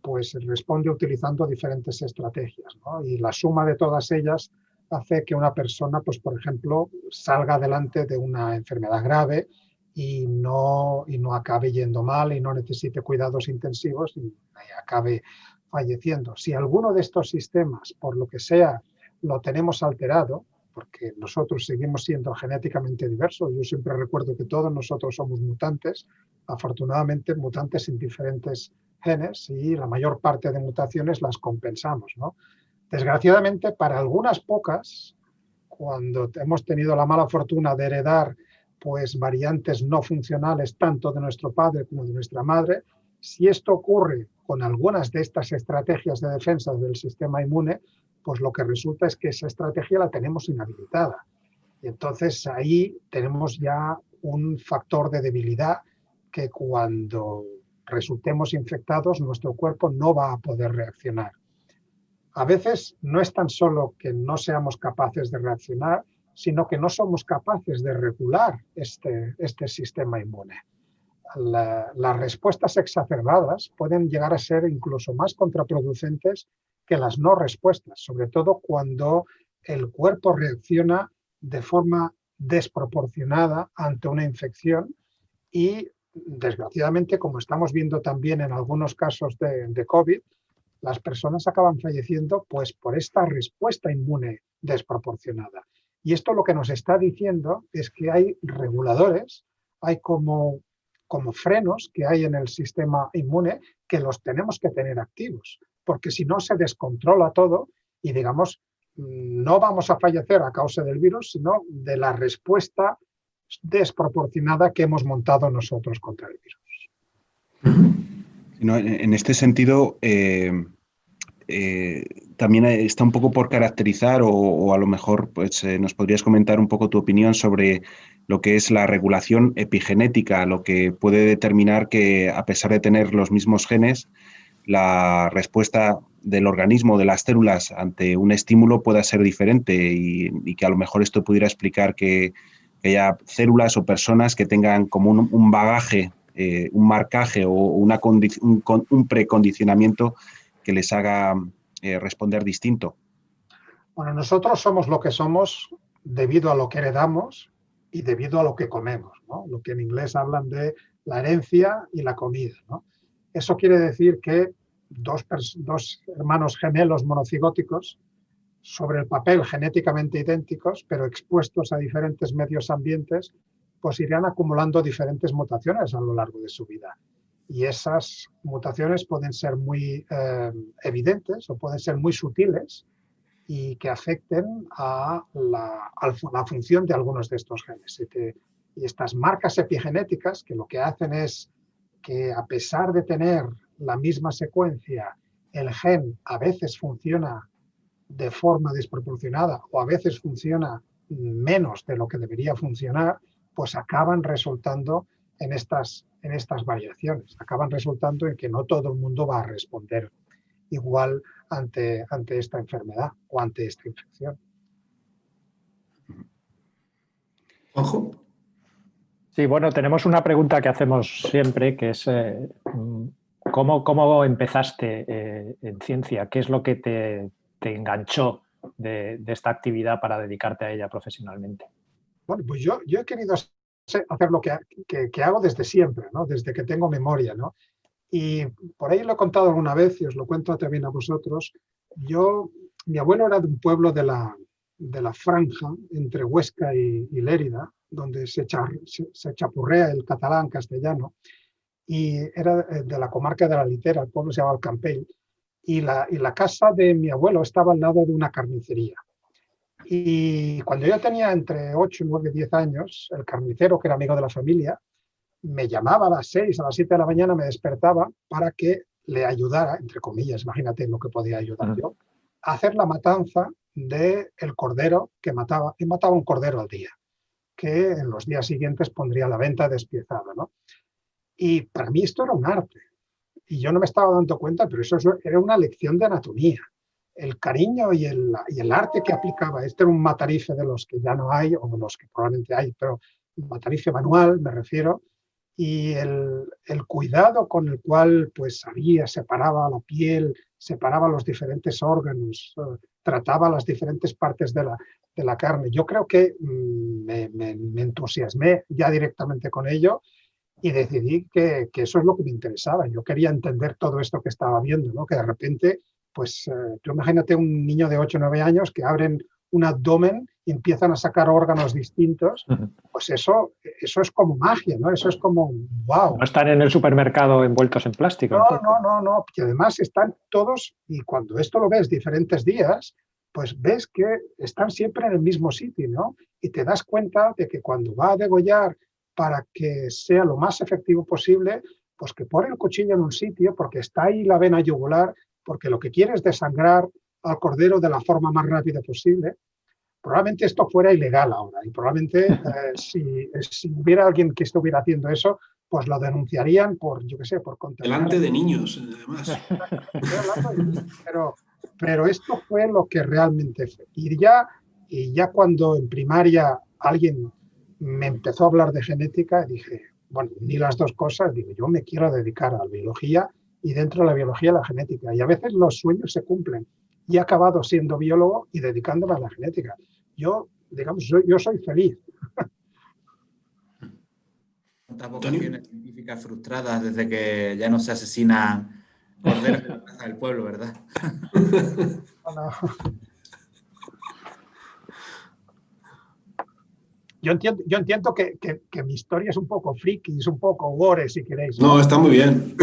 pues responde utilizando diferentes estrategias, ¿no? Y la suma de todas ellas hace que una persona, pues por ejemplo, salga adelante de una enfermedad grave y no acabe yendo mal y no necesite cuidados intensivos y acabe falleciendo. Si alguno de estos sistemas, por lo que sea, lo tenemos alterado, porque nosotros seguimos siendo genéticamente diversos, yo siempre recuerdo que todos nosotros somos mutantes, afortunadamente mutantes en diferentes genes, y la mayor parte de mutaciones las compensamos, ¿no? Desgraciadamente, para algunas pocas, cuando hemos tenido la mala fortuna de heredar pues variantes no funcionales tanto de nuestro padre como de nuestra madre, si esto ocurre con algunas de estas estrategias de defensa del sistema inmune, pues lo que resulta es que esa estrategia la tenemos inhabilitada. Y entonces ahí tenemos ya un factor de debilidad que cuando resultemos infectados nuestro cuerpo no va a poder reaccionar. A veces no es tan solo que no seamos capaces de reaccionar, sino que no somos capaces de regular este sistema inmune. Las respuestas exacerbadas pueden llegar a ser incluso más contraproducentes que las no respuestas, sobre todo cuando el cuerpo reacciona de forma desproporcionada ante una infección y, desgraciadamente, como estamos viendo también en algunos casos de COVID, las personas acaban falleciendo pues por esta respuesta inmune desproporcionada. Y esto lo que nos está diciendo es que hay reguladores, hay como frenos que hay en el sistema inmune que los tenemos que tener activos, porque si no se descontrola todo y, digamos, no vamos a fallecer a causa del virus, sino de la respuesta desproporcionada que hemos montado nosotros contra el virus. No, en este sentido, también está un poco por caracterizar o a lo mejor pues, nos podrías comentar un poco tu opinión sobre lo que es la regulación epigenética, lo que puede determinar que, a pesar de tener los mismos genes, la respuesta del organismo, de las células, ante un estímulo pueda ser diferente y que a lo mejor esto pudiera explicar que haya células o personas que tengan como un bagaje, un marcaje o un precondicionamiento que les haga responder distinto. Bueno, nosotros somos lo que somos debido a lo que heredamos y debido a lo que comemos, ¿no? Lo que en inglés hablan de la herencia y la comida, ¿no? Eso quiere decir que dos hermanos gemelos monocigóticos, sobre el papel genéticamente idénticos, pero expuestos a diferentes medios ambientes, pues irán acumulando diferentes mutaciones a lo largo de su vida. Y esas mutaciones pueden ser muy evidentes o pueden ser muy sutiles y que afecten a la función de algunos de estos genes. Y estas marcas epigenéticas, que lo que hacen es que, a pesar de tener la misma secuencia, el gen a veces funciona de forma desproporcionada o a veces funciona menos de lo que debería funcionar, pues acaban resultando en estas variaciones. Acaban resultando en que no todo el mundo va a responder igual ante esta enfermedad o ante esta infección. Juanjo. Sí, bueno, tenemos una pregunta que hacemos siempre, que es ¿cómo empezaste en ciencia? ¿Qué es lo que te enganchó de esta actividad para dedicarte a ella profesionalmente? Bueno, pues yo he querido hacer lo que hago desde siempre, ¿no? Desde que tengo memoria, ¿no? Y por ahí lo he contado alguna vez y os lo cuento también a vosotros. Mi abuelo era de un pueblo de la franja entre Huesca y Lérida, donde se chapurrea el catalán castellano, y era de la comarca de la Litera, el pueblo se llama el Campell, y la casa de mi abuelo estaba al lado de una carnicería. Y cuando yo tenía entre 8, 9, 10 años, el carnicero, que era amigo de la familia, me llamaba a las 6, a las 7 de la mañana, me despertaba para que le ayudara, entre comillas, imagínate en lo que podía ayudar yo, a hacer la matanza del cordero que mataba. Y mataba un cordero al día, que en los días siguientes pondría a la venta despiezado, ¿no? Y para mí esto era un arte. Y yo no me estaba dando cuenta, pero eso era una lección de anatomía. El cariño y el arte que aplicaba. Este era un matarife de los que ya no hay, o de los que probablemente hay, pero un matarife manual, me refiero, y el cuidado con el cual pues separaba la piel, separaba los diferentes órganos, trataba las diferentes partes de la carne. Yo creo que me entusiasmé ya directamente con ello y decidí que eso es lo que me interesaba. Yo quería entender todo esto que estaba viendo, ¿no? Que de repente, pues tú imagínate un niño de 8 o 9 años que abren un abdomen y empiezan a sacar órganos distintos, pues eso es como magia, ¿no? Eso es como, wow. No están en el supermercado envueltos en plástico. No. Y además están todos, y cuando esto lo ves diferentes días, pues ves que están siempre en el mismo sitio, ¿no? Y te das cuenta de que cuando va a degollar para que sea lo más efectivo posible, pues que pone el cuchillo en un sitio porque está ahí la vena yugular, porque lo que quiere es desangrar al cordero de la forma más rápida posible. Probablemente esto fuera ilegal ahora y probablemente si hubiera alguien que estuviera haciendo eso, pues lo denunciarían por, yo qué sé, por contaminar. Delante de niños, además. Pero esto fue lo que realmente fue. Y ya cuando en primaria alguien me empezó a hablar de genética, dije, bueno, ni las dos cosas, digo, yo me quiero dedicar a la biología y dentro de la biología a la genética. Y a veces los sueños se cumplen. Y he acabado siendo biólogo y dedicándome a la genética. Yo, digamos, yo soy feliz. ¿Cuántas vocaciones científicas frustradas desde que ya no se asesinan corderos en la plaza del pueblo, verdad? No. Yo entiendo que mi historia es un poco friki, es un poco gore, si queréis. No, está muy bien.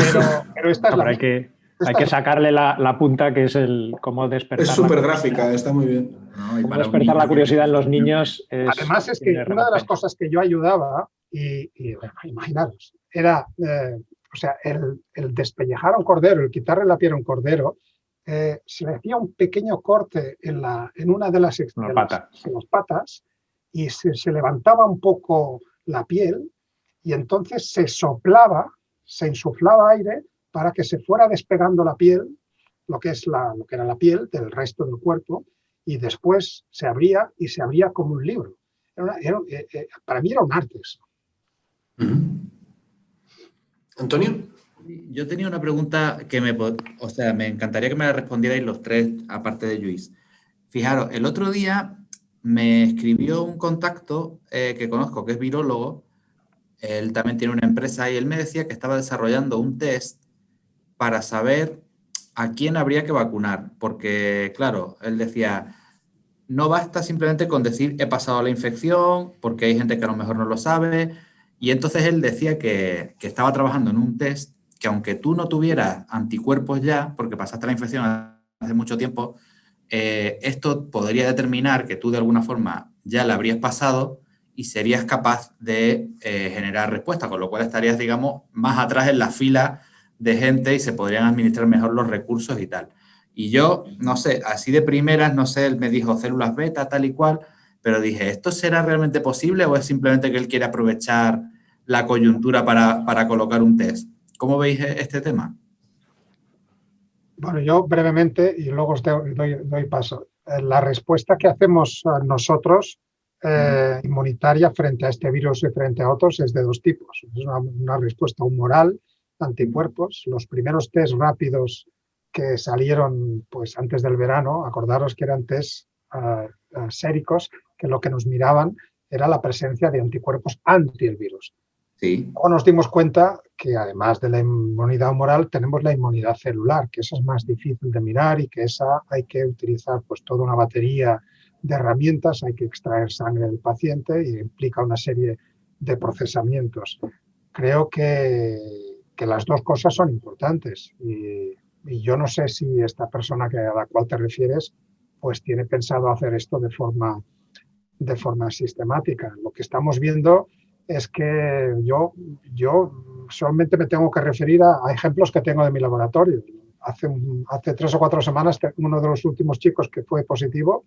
Pero esta es la... Hay que sacarle la punta, que es el cómo despertar. Es súper gráfica, está muy bien. No, cómo despertar la curiosidad en los niños. Además es que una de las cosas que yo ayudaba, y imaginaros, era el despellejar a un cordero, el quitarle la piel a un cordero, se le hacía un pequeño corte en una de las patas y se levantaba un poco la piel y entonces se soplaba, se insuflaba aire para que se fuera despegando la piel, lo que era la piel del resto del cuerpo, y después se abría como un libro. Para mí era un arte eso. ¿Antonio? Yo tenía una pregunta que me encantaría que me la respondierais los tres, aparte de Lluís. Fijaros, el otro día me escribió un contacto que conozco, que es virólogo. Él también tiene una empresa y él me decía que estaba desarrollando un test para saber a quién habría que vacunar. Porque, claro, él decía, no basta simplemente con decir he pasado la infección, porque hay gente que a lo mejor no lo sabe. Y entonces él decía que estaba trabajando en un test que aunque tú no tuvieras anticuerpos ya, porque pasaste la infección hace mucho tiempo, esto podría determinar que tú de alguna forma ya la habrías pasado y serías capaz de generar respuesta, con lo cual estarías, digamos, más atrás en la fila de gente y se podrían administrar mejor los recursos y tal. Y yo, no sé, así de primeras, no sé, él me dijo células beta, tal y cual, pero dije, ¿esto será realmente posible o es simplemente que él quiere aprovechar la coyuntura para colocar un test. ¿Cómo veis este tema? Bueno, yo brevemente, y luego os doy paso. La respuesta que hacemos nosotros inmunitaria frente a este virus y frente a otros es de dos tipos. Es una respuesta humoral, anticuerpos. Los primeros test rápidos que salieron pues, antes del verano, acordaros que eran test séricos, que lo que nos miraban era la presencia de anticuerpos anti el virus. Sí. Luego nos dimos cuenta que además de la inmunidad humoral tenemos la inmunidad celular, que esa es más difícil de mirar y que esa hay que utilizar pues toda una batería de herramientas, hay que extraer sangre del paciente y implica una serie de procesamientos. Creo que las dos cosas son importantes y yo no sé si esta persona a la cual te refieres pues tiene pensado hacer esto de forma sistemática. Lo que estamos viendo es que yo solamente me tengo que referir a ejemplos que tengo de mi laboratorio. Hace 3 o 4 semanas, uno de los últimos chicos que fue positivo,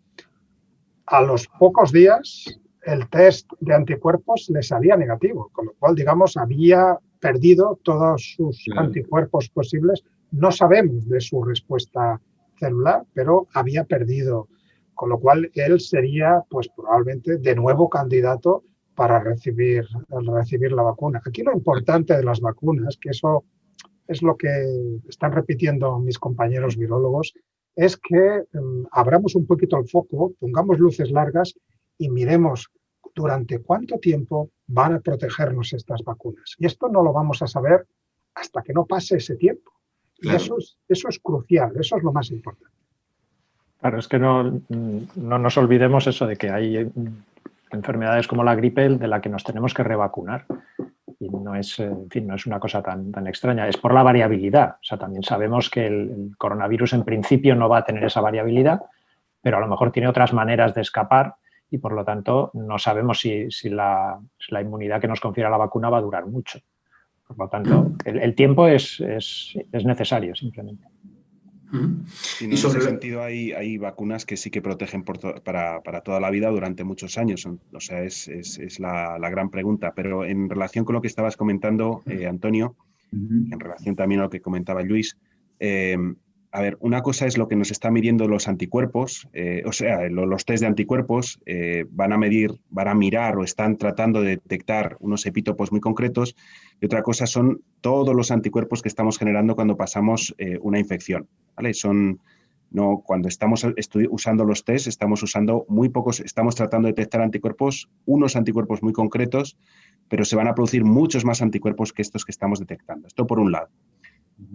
a los pocos días el test de anticuerpos le salía negativo, con lo cual, digamos, había perdido todos sus anticuerpos posibles. No sabemos de su respuesta celular, pero había perdido, con lo cual él sería, pues probablemente, de nuevo candidato para recibir la vacuna. Aquí lo importante de las vacunas, que eso es lo que están repitiendo mis compañeros virólogos, es que abramos un poquito el foco, pongamos luces largas y miremos durante cuánto tiempo van a protegernos estas vacunas. Y esto no lo vamos a saber hasta que no pase ese tiempo. Claro. Y eso es crucial, eso es lo más importante. Claro, es que no nos olvidemos eso de que hay enfermedades como la gripe de la que nos tenemos que revacunar. Y no es, en fin, no es una cosa tan extraña. Es por la variabilidad. O sea, también sabemos que el coronavirus en principio no va a tener esa variabilidad, pero a lo mejor tiene otras maneras de escapar y por lo tanto no sabemos si la inmunidad que nos confiere la vacuna va a durar mucho. Por lo tanto, el tiempo es necesario simplemente. Y sobre ese sentido hay vacunas que sí que protegen para toda la vida durante muchos años. O sea, es la gran pregunta. Pero en relación con lo que estabas comentando, Antonio, en relación también a lo que comentaba Luis, a ver, una cosa es lo que nos está midiendo los anticuerpos, o sea, los test de anticuerpos van a mirar o están tratando de detectar unos epítopos muy concretos, y otra cosa son todos los anticuerpos que estamos generando cuando pasamos una infección, ¿vale? Cuando estamos usando los test, estamos usando muy pocos, estamos tratando de detectar anticuerpos, unos anticuerpos muy concretos, pero se van a producir muchos más anticuerpos que estos que estamos detectando. Esto por un lado.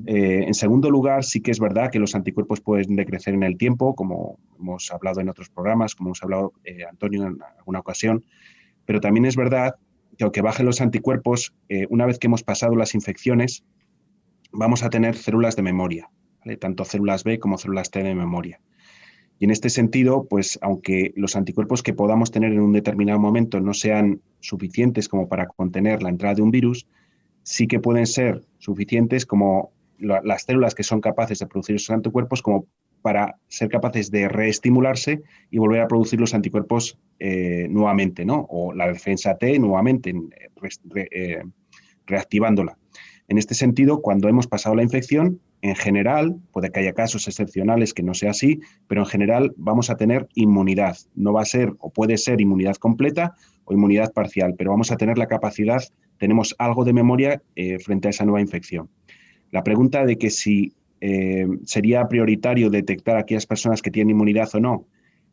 En segundo lugar, sí que es verdad que los anticuerpos pueden decrecer en el tiempo, como hemos hablado en otros programas, como hemos hablado Antonio en alguna ocasión, pero también es verdad que aunque bajen los anticuerpos, una vez que hemos pasado las infecciones, vamos a tener células de memoria, ¿vale? Tanto células B como células T de memoria. Y en este sentido, pues aunque los anticuerpos que podamos tener en un determinado momento no sean suficientes como para contener la entrada de un virus, sí que pueden ser suficientes como las células que son capaces de producir esos anticuerpos como para ser capaces de reestimularse y volver a producir los anticuerpos nuevamente, ¿no? O la defensa T nuevamente, reactivándola. En este sentido, cuando hemos pasado la infección, en general, puede que haya casos excepcionales que no sea así, pero en general vamos a tener inmunidad. No va a ser o puede ser inmunidad completa o inmunidad parcial, pero vamos a tener la capacidad, tenemos algo de memoria frente a esa nueva infección. La pregunta de que si sería prioritario detectar a aquellas personas que tienen inmunidad o no,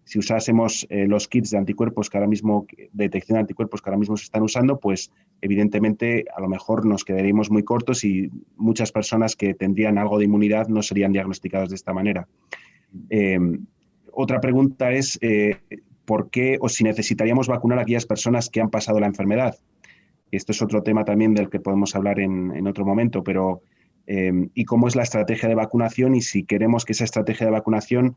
si usásemos los kits de anticuerpos que ahora mismo, de detección de anticuerpos que ahora mismo se están usando, pues evidentemente a lo mejor nos quedaríamos muy cortos y muchas personas que tendrían algo de inmunidad no serían diagnosticadas de esta manera. Otra pregunta es ¿por qué o si necesitaríamos vacunar a aquellas personas que han pasado la enfermedad? Esto es otro tema también del que podemos hablar en otro momento, pero y cómo es la estrategia de vacunación y si queremos que esa estrategia de vacunación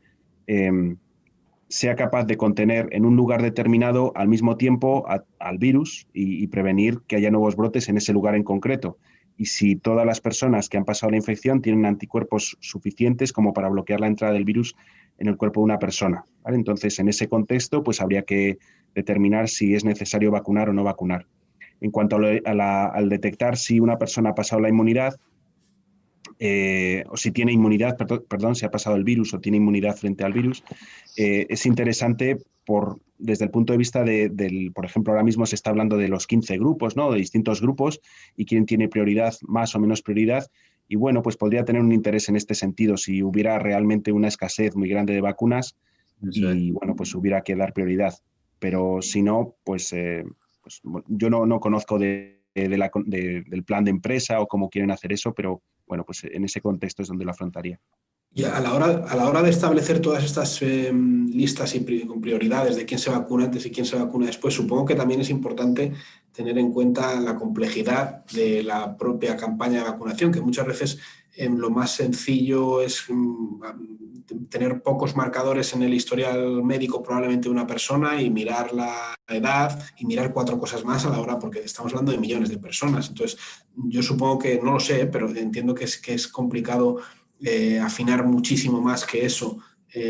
sea capaz de contener en un lugar determinado al mismo tiempo al virus y prevenir que haya nuevos brotes en ese lugar en concreto. Y si todas las personas que han pasado la infección tienen anticuerpos suficientes como para bloquear la entrada del virus en el cuerpo de una persona, ¿vale? Entonces, en ese contexto, pues habría que determinar si es necesario vacunar o no vacunar. En cuanto al detectar si una persona ha pasado la inmunidad, o si tiene inmunidad, perdón, si ha pasado el virus o tiene inmunidad frente al virus, es interesante desde el punto de vista por ejemplo, ahora mismo se está hablando de los 15 grupos, ¿no? De distintos grupos y quién tiene prioridad, más o menos prioridad. Y bueno, pues podría tener un interés en este sentido si hubiera realmente una escasez muy grande de vacunas y bueno, pues hubiera que dar prioridad. Pero si no, pues yo no conozco del plan de empresa o cómo quieren hacer eso, pero bueno, pues en ese contexto es donde lo afrontaría. Y a la hora de establecer todas estas listas con prioridades de quién se vacuna antes y quién se vacuna después, supongo que también es importante tener en cuenta la complejidad de la propia campaña de vacunación, que muchas veces lo más sencillo es tener pocos marcadores en el historial médico probablemente de una persona y mirar la edad y mirar 4 cosas más a la hora, porque estamos hablando de millones de personas. Entonces, yo supongo que, no lo sé, pero entiendo que es complicado afinar muchísimo más que eso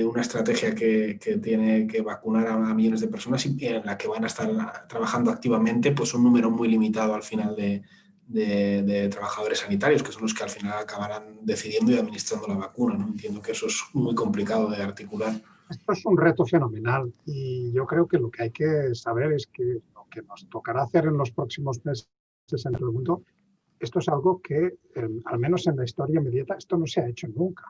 una estrategia que tiene que vacunar a millones de personas y en la que van a estar trabajando activamente pues un número muy limitado al final de trabajadores sanitarios, que son los que al final acabarán decidiendo y administrando la vacuna, ¿no? Entiendo que eso es muy complicado de articular. Esto es un reto fenomenal y yo creo que lo que hay que saber es que lo que nos tocará hacer en los próximos meses en el mundo, esto es algo que, al menos en la historia inmediata, esto no se ha hecho nunca.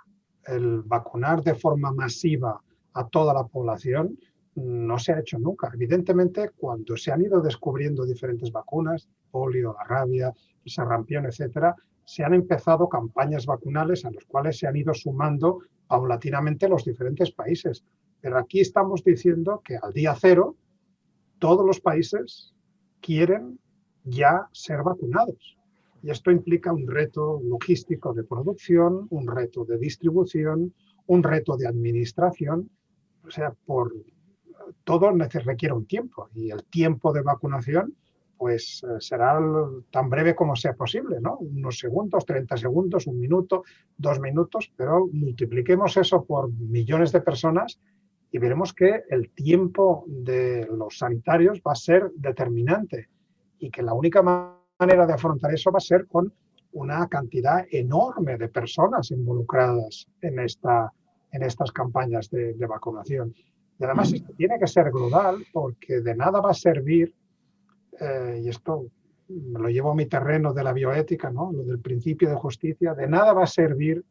El vacunar de forma masiva a toda la población no se ha hecho nunca. Evidentemente, cuando se han ido descubriendo diferentes vacunas, polio, la rabia, el sarampión, etcétera, se han empezado campañas vacunales a las cuales se han ido sumando paulatinamente los diferentes países. Pero aquí estamos diciendo que al día cero todos los países quieren ya ser vacunados. Y esto implica un reto logístico de producción, un reto de distribución, un reto de administración. O sea, todo requiere un tiempo y el tiempo de vacunación pues será tan breve como sea posible, ¿no? Unos segundos, 30 segundos, 1 minuto, 2 minutos, pero multipliquemos eso por millones de personas y veremos que el tiempo de los sanitarios va a ser determinante y que la única manera de afrontar eso va a ser con una cantidad enorme de personas involucradas en estas campañas de vacunación. Y además esto tiene que ser global porque de nada va a servir, y esto me lo llevo a mi terreno de la bioética, ¿no? Lo del principio de justicia, de nada va a servir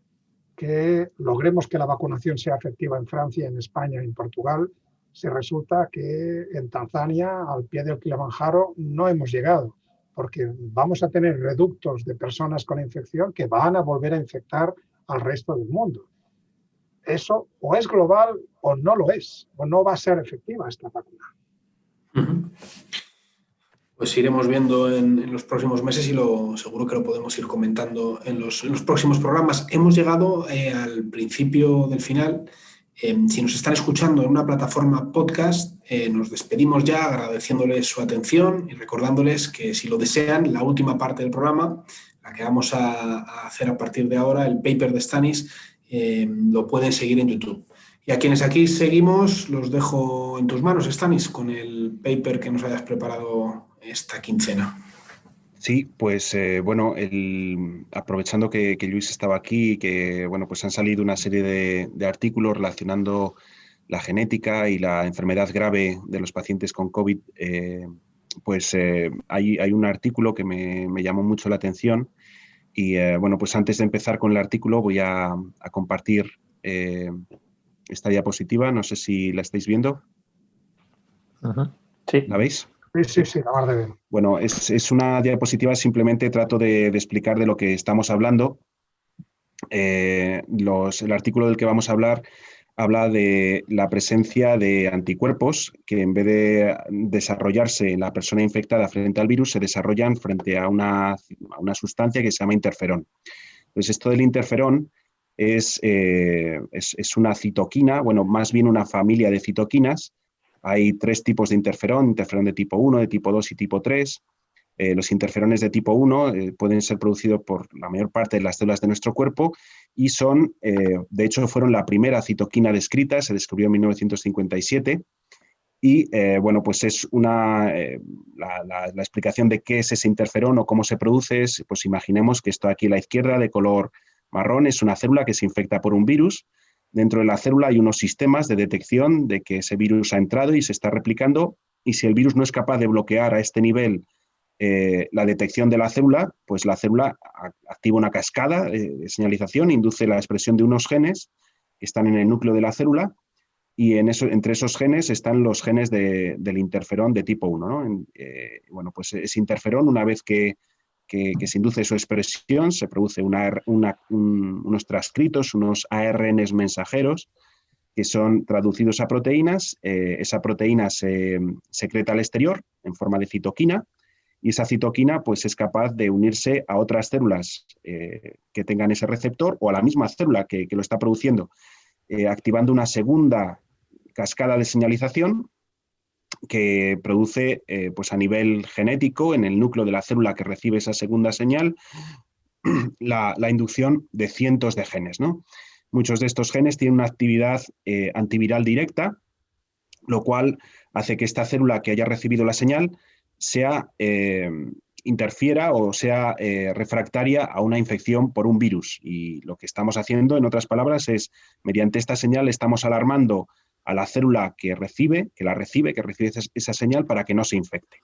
que logremos que la vacunación sea efectiva en Francia, en España, en Portugal, si resulta que en Tanzania, al pie del Kilimanjaro, no hemos llegado, porque vamos a tener reductos de personas con infección que van a volver a infectar al resto del mundo. Eso o es global o no lo es, o no va a ser efectiva esta vacuna. Pues iremos viendo en los próximos meses y seguro que lo podemos ir comentando en los próximos programas. Hemos llegado al principio del final. Si nos están escuchando en una plataforma podcast, nos despedimos ya agradeciéndoles su atención y recordándoles que si lo desean, la última parte del programa, la que vamos a hacer a partir de ahora, el paper de Stanis, lo pueden seguir en YouTube. Y a quienes aquí seguimos, los dejo en tus manos, Stanis, con el paper que nos hayas preparado esta quincena. Sí, pues bueno, aprovechando que Luis estaba aquí y que bueno, pues han salido una serie de artículos relacionando la genética y la enfermedad grave de los pacientes con COVID, pues hay un artículo que me llamó mucho la atención y bueno, pues antes de empezar con el artículo voy a compartir esta diapositiva, no sé si la estáis viendo. Sí. ¿La veis? Sí, la mar de bien. Bueno, es una diapositiva, simplemente trato de explicar de lo que estamos hablando. El artículo del que vamos a hablar habla de la presencia de anticuerpos que en vez de desarrollarse en la persona infectada frente al virus, se desarrollan frente a una sustancia que se llama interferón. Entonces, esto del interferón es una citoquina, bueno, más bien una familia de citoquinas. Hay 3 tipos de interferón de tipo 1, de tipo 2 y tipo 3. Los interferones de tipo 1 pueden ser producidos por la mayor parte de las células de nuestro cuerpo y son, de hecho, fueron la primera citoquina descrita, se descubrió en 1957 Y bueno, pues es la explicación de qué es ese interferón o cómo se produce. Pues imaginemos que esto aquí a la izquierda de color marrón es una célula que se infecta por un virus. Dentro de la célula hay unos sistemas de detección de que ese virus ha entrado y se está replicando, y si el virus no es capaz de bloquear a este nivel la detección de la célula, pues la célula activa una cascada de señalización, induce la expresión de unos genes que están en el núcleo de la célula, y entre esos genes están los genes del interferón de tipo 1, ¿no? Bueno, pues ese interferón, una vez que se induce su expresión, se produce unos transcritos, unos ARNs mensajeros, que son traducidos a proteínas. Esa proteína se secreta al exterior en forma de citoquina, y esa citoquina pues, es capaz de unirse a otras células que tengan ese receptor, o a la misma célula que lo está produciendo, activando una segunda cascada de señalización que produce pues a nivel genético, en el núcleo de la célula que recibe esa segunda señal, la inducción de cientos de genes, ¿no? Muchos de estos genes tienen una actividad antiviral directa, lo cual hace que esta célula que haya recibido la señal interfiera o sea refractaria a una infección por un virus. Y lo que estamos haciendo, en otras palabras, es, mediante esta señal, estamos alarmando a la célula que recibe esa señal para que no se infecte.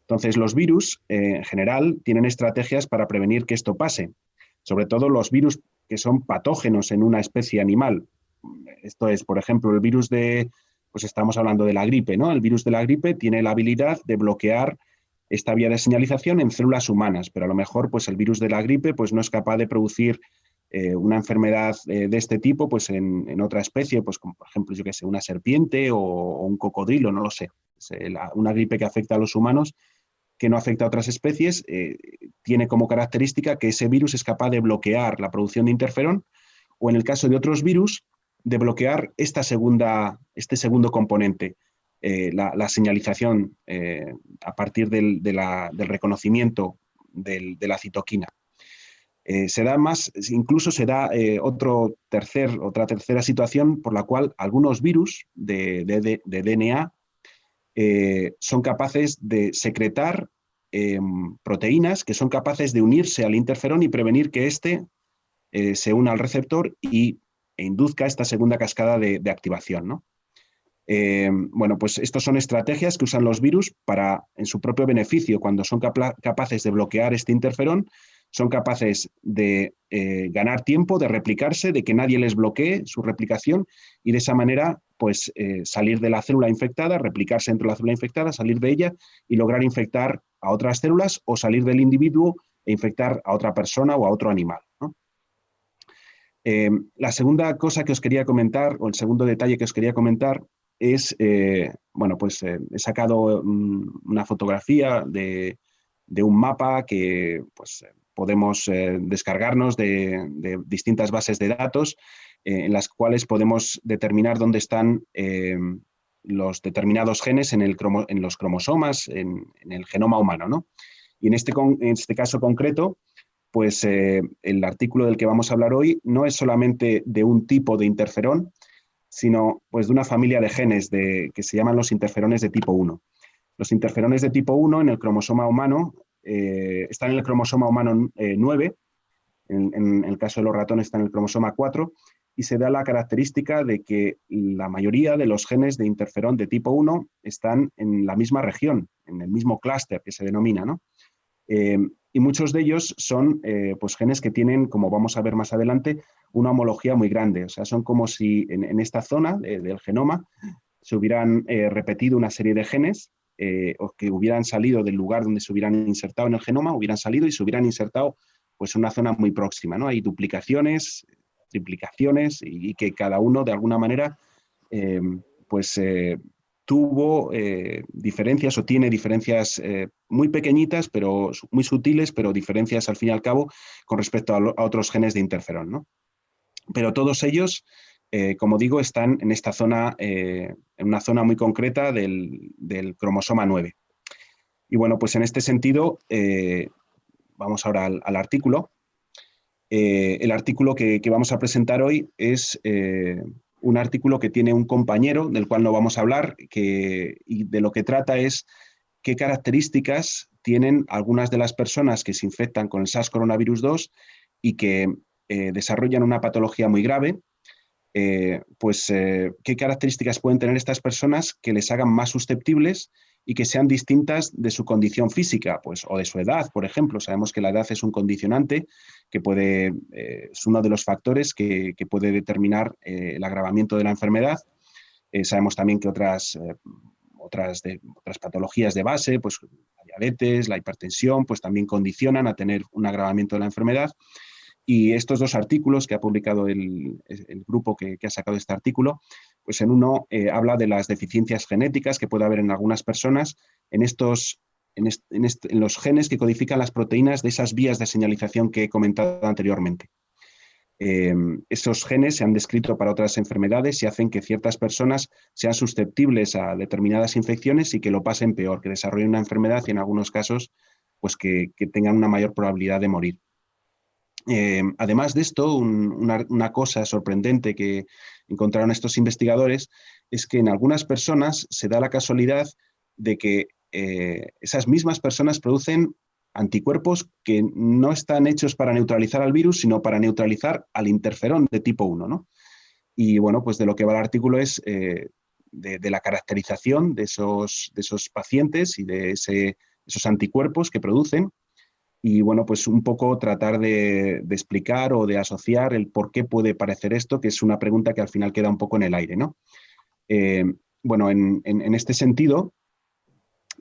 Entonces, los virus, en general, tienen estrategias para prevenir que esto pase, sobre todo los virus que son patógenos en una especie animal. Esto es, por ejemplo, el virus pues estamos hablando de la gripe, ¿no? El virus de la gripe tiene la habilidad de bloquear esta vía de señalización en células humanas, pero a lo mejor pues el virus de la gripe pues no es capaz de producir una enfermedad de este tipo pues en otra especie, pues como por ejemplo, yo qué sé, una serpiente o un cocodrilo, no lo sé. Una gripe que afecta a los humanos, que no afecta a otras especies, tiene como característica que ese virus es capaz de bloquear la producción de interferón, o en el caso de otros virus, de bloquear este segundo componente, la señalización a partir del reconocimiento de la citoquina. Incluso se da otra tercera situación por la cual algunos virus de DNA son capaces de secretar proteínas que son capaces de unirse al interferón y prevenir que éste se una al receptor e induzca esta segunda cascada de activación, ¿no? Bueno, pues estas son estrategias que usan los virus para, en su propio beneficio, cuando son capaces de bloquear este interferón, son capaces de ganar tiempo, de replicarse, de que nadie les bloquee su replicación, y de esa manera pues salir de la célula infectada, replicarse dentro de la célula infectada, salir de ella y lograr infectar a otras células, o salir del individuo e infectar a otra persona o a otro animal, ¿no? La segunda cosa que os quería comentar, o el segundo detalle que os quería comentar, es, bueno, pues he sacado una fotografía de un mapa que pues, podemos descargarnos de distintas bases de datos en las cuales podemos determinar dónde están los determinados genes en los cromosomas, en el genoma humano, ¿no? Y en este caso concreto, pues el artículo del que vamos a hablar hoy no es solamente de un tipo de interferón, sino pues de una familia de genes que se llaman los interferones de tipo 1. Los interferones de tipo 1 en el cromosoma humano están en el cromosoma humano 9, en el caso de los ratones está en el cromosoma 4, y se da la característica de que la mayoría de los genes de interferón de tipo 1 están en la misma región, en el mismo clúster que se denomina, ¿no? Y muchos de ellos son pues genes que tienen, como vamos a ver más adelante, una homología muy grande. O sea, son como si en esta zona del genoma se hubieran repetido una serie de genes o que hubieran salido del lugar donde se hubieran insertado en el genoma, hubieran salido y se hubieran insertado pues, en una zona muy próxima, ¿no? Hay duplicaciones, triplicaciones, y que cada uno de alguna manera tuvo diferencias o tiene diferencias muy pequeñitas, pero muy sutiles, pero diferencias al fin y al cabo con respecto a otros genes de interferón, ¿no? Pero todos ellos, como digo, están en esta zona, en una zona muy concreta del cromosoma 9. Y bueno, pues en este sentido, vamos ahora al artículo. El artículo que vamos a presentar hoy es un artículo que tiene un compañero, del cual no vamos a hablar, y de lo que trata es qué características tienen algunas de las personas que se infectan con el SARS-CoV-2 y que desarrollan una patología muy grave. ¿Qué características pueden tener estas personas que les hagan más susceptibles y que sean distintas de su condición física, pues, o de su edad, por ejemplo? Sabemos que la edad es un condicionante que es uno de los factores que puede determinar el agravamiento de la enfermedad. Sabemos también que otras patologías de base, pues la diabetes, la hipertensión, pues también condicionan a tener un agravamiento de la enfermedad. Y estos dos artículos que ha publicado el grupo que ha sacado este artículo, pues en uno habla de las deficiencias genéticas que puede haber en algunas personas en los genes que codifican las proteínas de esas vías de señalización que he comentado anteriormente. Esos genes se han descrito para otras enfermedades y hacen que ciertas personas sean susceptibles a determinadas infecciones y que lo pasen peor, que desarrollen una enfermedad y en algunos casos pues que tengan una mayor probabilidad de morir. Además de esto, una cosa sorprendente que encontraron estos investigadores es que en algunas personas se da la casualidad de que esas mismas personas producen anticuerpos que no están hechos para neutralizar al virus, sino para neutralizar al interferón de tipo 1, ¿no? Y bueno, pues de lo que va el artículo es de la caracterización de esos pacientes y de esos anticuerpos que producen. Y bueno, pues un poco tratar de explicar o de asociar el por qué puede parecer esto, que es una pregunta que al final queda un poco en el aire, ¿no? Bueno, en este sentido,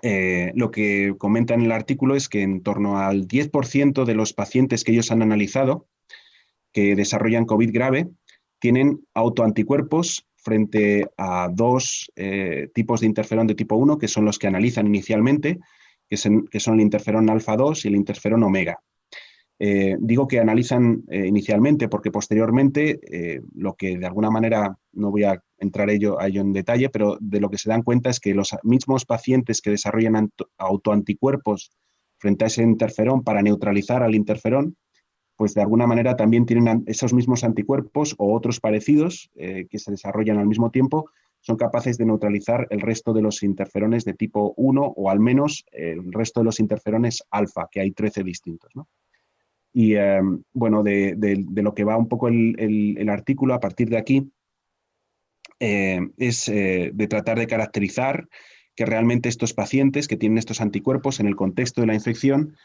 lo que comenta en el artículo es que en torno al 10% de los pacientes que ellos han analizado que desarrollan COVID grave tienen autoanticuerpos frente a dos tipos de interferón de tipo 1, que son los que analizan inicialmente, que son el interferón alfa 2 y el interferón omega. Digo que analizan inicialmente porque posteriormente lo que de alguna manera, no voy a entrar a ello en detalle, pero de lo que se dan cuenta es que los mismos pacientes que desarrollan autoanticuerpos frente a ese interferón para neutralizar al interferón, pues de alguna manera también tienen esos mismos anticuerpos o otros parecidos que se desarrollan al mismo tiempo, son capaces de neutralizar el resto de los interferones de tipo 1 o al menos el resto de los interferones alfa, que hay 13 distintos, ¿no? Y bueno, de lo que va un poco el artículo a partir de aquí es de tratar de caracterizar que realmente estos pacientes que tienen estos anticuerpos en el contexto de la infección,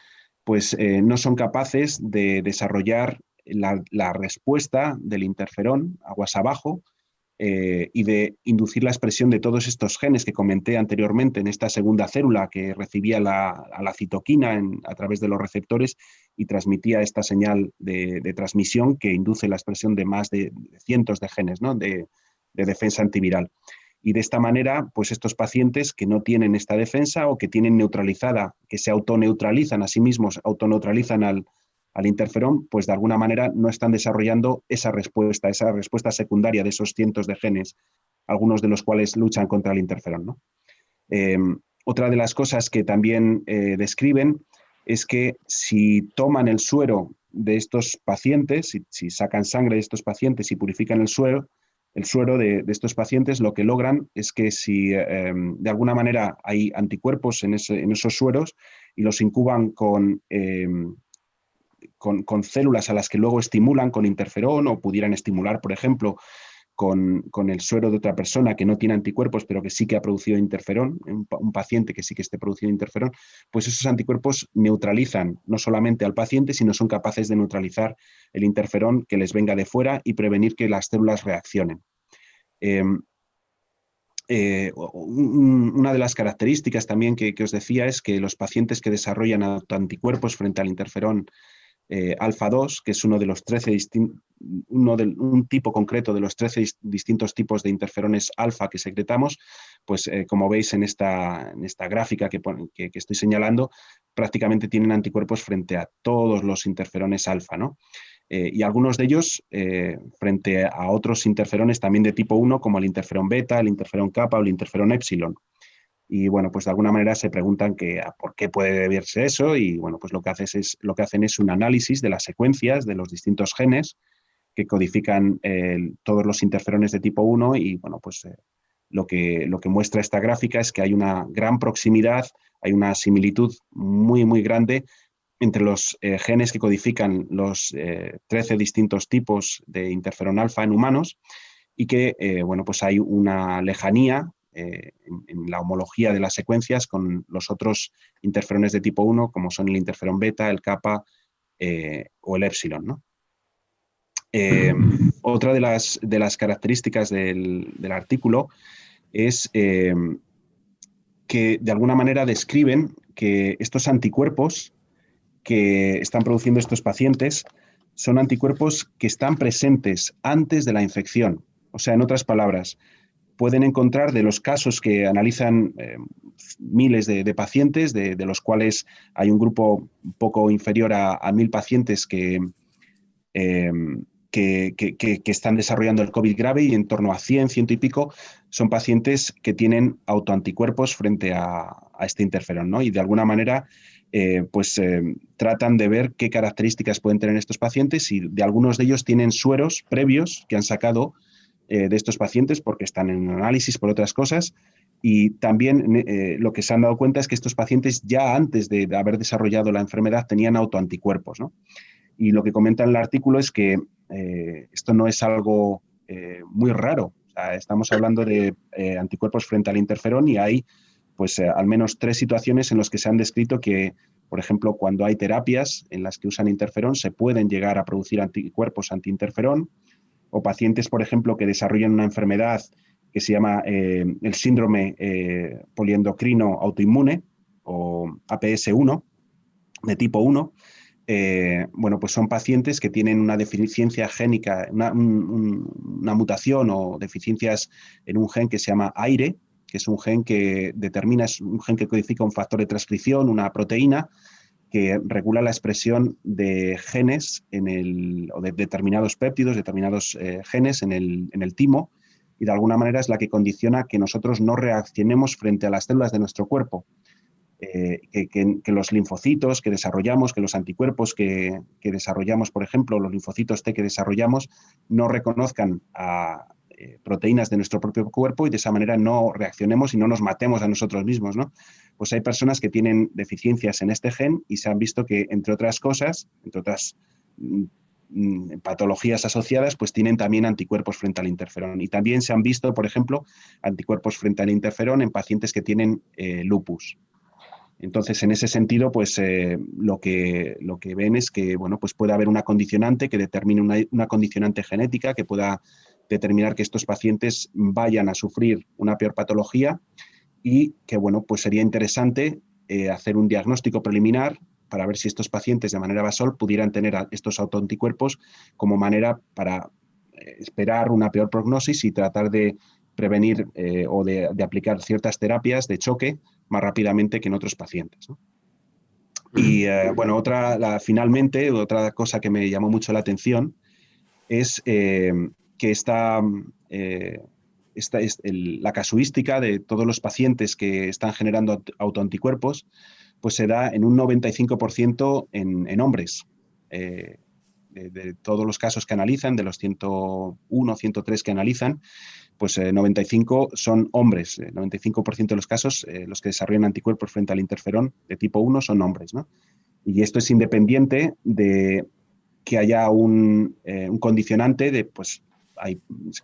pues no son capaces de desarrollar la respuesta del interferón aguas abajo y de inducir la expresión de todos estos genes que comenté anteriormente en esta segunda célula que recibía a la citoquina a través de los receptores y transmitía esta señal de transmisión que induce la expresión de más de cientos de genes, ¿no? de defensa antiviral. Y de esta manera, pues estos pacientes que no tienen esta defensa o que tienen neutralizada, que se autoneutralizan a sí mismos, autoneutralizan al interferón, pues de alguna manera no están desarrollando esa respuesta secundaria de esos cientos de genes, algunos de los cuales luchan contra el interferón, ¿no? Otra de las cosas que también describen es que si toman el suero de estos pacientes, si sacan sangre de estos pacientes y purifican el suero de estos pacientes, lo que logran es que si de alguna manera hay anticuerpos en esos sueros y los incuban con células a las que luego estimulan con interferón o pudieran estimular, por ejemplo, con el suero de otra persona que no tiene anticuerpos, pero que sí que ha producido interferón, un paciente que sí que esté produciendo interferón, pues esos anticuerpos neutralizan no solamente al paciente, sino son capaces de neutralizar el interferón que les venga de fuera y prevenir que las células reaccionen. Una de las características también que os decía es que los pacientes que desarrollan autoanticuerpos frente al interferón alfa 2, que es un tipo concreto de los 13 distintos tipos de interferones alfa que secretamos, pues como veis en esta gráfica que estoy señalando, prácticamente tienen anticuerpos frente a todos los interferones alfa, ¿no? Y algunos de ellos frente a otros interferones también de tipo 1, como el interferón beta, el interferón kappa o el interferón epsilon. Y bueno, pues de alguna manera se preguntan por qué puede deberse eso y bueno, pues lo que hacen es un análisis de las secuencias de los distintos genes que codifican todos los interferones de tipo 1 y bueno, pues lo que muestra esta gráfica es que hay una gran proximidad, hay una similitud muy, muy grande entre los genes que codifican los 13 distintos tipos de interferón alfa en humanos y que, bueno, pues hay una lejanía en la homología de las secuencias con los otros interferones de tipo 1, como son el interferón beta, el kappa o el épsilon, ¿no? Otra de las características del artículo es que de alguna manera describen que estos anticuerpos que están produciendo estos pacientes son anticuerpos que están presentes antes de la infección. O sea, en otras palabras, pueden encontrar de los casos que analizan miles de pacientes, de los cuales hay un grupo un poco inferior a 1.000 pacientes que están desarrollando el COVID grave y en torno a 100, 100 y pico son pacientes que tienen autoanticuerpos frente a este interferón, ¿no? Y de alguna manera tratan de ver qué características pueden tener estos pacientes y de algunos de ellos tienen sueros previos que han sacado de estos pacientes porque están en análisis por otras cosas y también lo que se han dado cuenta es que estos pacientes ya antes de haber desarrollado la enfermedad tenían autoanticuerpos, ¿no? Y lo que comenta en el artículo es que esto no es algo muy raro. O sea, estamos hablando de anticuerpos frente al interferón y hay pues al menos 3 situaciones en las que se han descrito que, por ejemplo, cuando hay terapias en las que usan interferón, se pueden llegar a producir anticuerpos antiinterferón, o pacientes, por ejemplo, que desarrollan una enfermedad que se llama el síndrome poliendocrino autoinmune, o APS-1, de tipo 1, bueno, pues son pacientes que tienen una deficiencia génica, una mutación o deficiencias en un gen que se llama AIRE, que es un gen que determina, es un gen que codifica un factor de transcripción, una proteína que regula la expresión de genes o de determinados péptidos, determinados genes en el timo, y de alguna manera es la que condiciona que nosotros no reaccionemos frente a las células de nuestro cuerpo. Que los linfocitos que desarrollamos, que los anticuerpos que desarrollamos, por ejemplo, los linfocitos T que desarrollamos, no reconozcan a proteínas de nuestro propio cuerpo y de esa manera no reaccionemos y no nos matemos a nosotros mismos, ¿no? Pues hay personas que tienen deficiencias en este gen y se han visto que, entre otras cosas, entre otras patologías asociadas, pues tienen también anticuerpos frente al interferón. Y también se han visto, por ejemplo, anticuerpos frente al interferón en pacientes que tienen lupus. Entonces, en ese sentido, pues lo que ven es que, bueno, pues puede haber una condicionante que determine una condicionante genética que pueda determinar que estos pacientes vayan a sufrir una peor patología y que, bueno, pues sería interesante hacer un diagnóstico preliminar para ver si estos pacientes de manera basal pudieran tener estos autoanticuerpos como manera para esperar una peor prognosis y tratar de prevenir o de aplicar ciertas terapias de choque más rápidamente que en otros pacientes, ¿no? Y bueno, finalmente, otra cosa que me llamó mucho la atención es que la casuística de todos los pacientes que están generando autoanticuerpos, pues se da en un 95% en hombres. De todos los casos que analizan, de los 101, 103 que analizan, pues 95 son hombres. 95% de los casos, los que desarrollan anticuerpos frente al interferón de tipo 1 son hombres, ¿no? Y esto es independiente de que haya un condicionante de, pues,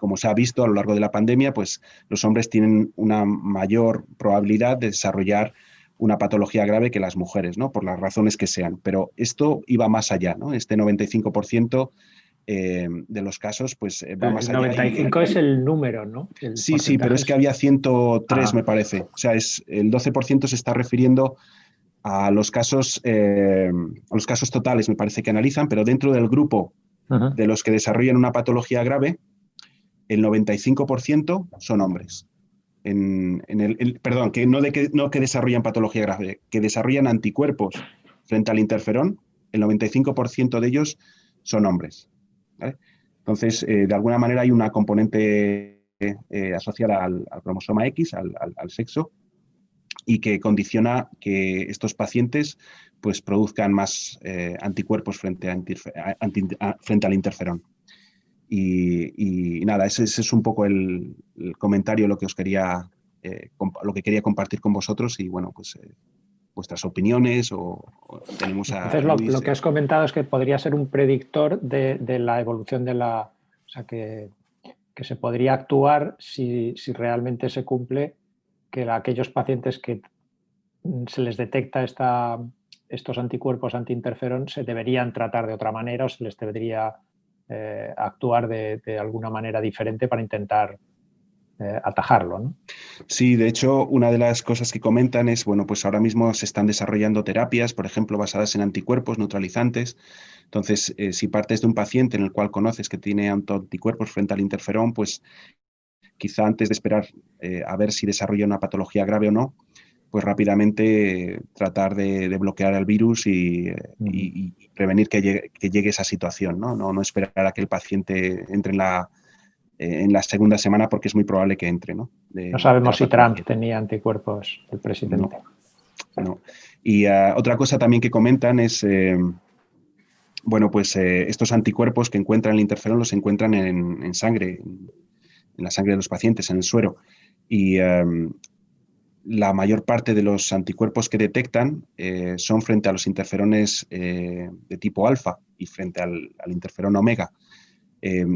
como se ha visto a lo largo de la pandemia, pues los hombres tienen una mayor probabilidad de desarrollar una patología grave que las mujeres, ¿no? Por las razones que sean. Pero esto iba más allá, ¿no? Este 95% de los casos, pues va más allá. 95 es el número, ¿no? Sí, pero es que había 103, me parece. O sea, el 12% se está refiriendo a los casos totales, me parece que analizan, pero dentro del grupo de los que desarrollan una patología grave, el 95% son hombres. Perdón, no que desarrollan patología grave, que desarrollan anticuerpos frente al interferón, el 95% de ellos son hombres, ¿vale? Entonces, de alguna manera hay una componente asociada al cromosoma X, al sexo, y que condiciona que estos pacientes pues, produzcan más anticuerpos frente al interferón. Y nada, ese es un poco el comentario, lo que quería compartir con vosotros y bueno, pues vuestras opiniones o tenemos a Entonces, Luis. lo que has comentado es que podría ser un predictor de la evolución de la... O sea, que se podría actuar si realmente se cumple que aquellos pacientes que se les detecta estos anticuerpos antiinterferón se deberían tratar de otra manera o se les debería actuar de alguna manera diferente para intentar atajarlo, ¿no? Sí, de hecho, una de las cosas que comentan es, bueno, pues ahora mismo se están desarrollando terapias, por ejemplo, basadas en anticuerpos neutralizantes. Entonces, si partes de un paciente en el cual conoces que tiene anticuerpos frente al interferón, pues quizá antes de esperar a ver si desarrolla una patología grave o no, pues rápidamente tratar de bloquear el virus y prevenir que llegue esa situación, ¿no? No esperar a que el paciente entre en la segunda semana porque es muy probable que entre, ¿no? No sabemos si Trump tenía anticuerpos, el presidente. No. Y otra cosa también que comentan es, bueno, pues estos anticuerpos que encuentran el interferón los encuentran en sangre, en la sangre de los pacientes, en el suero. Y la mayor parte de los anticuerpos que detectan son frente a los interferones de tipo alfa y frente al interferón omega.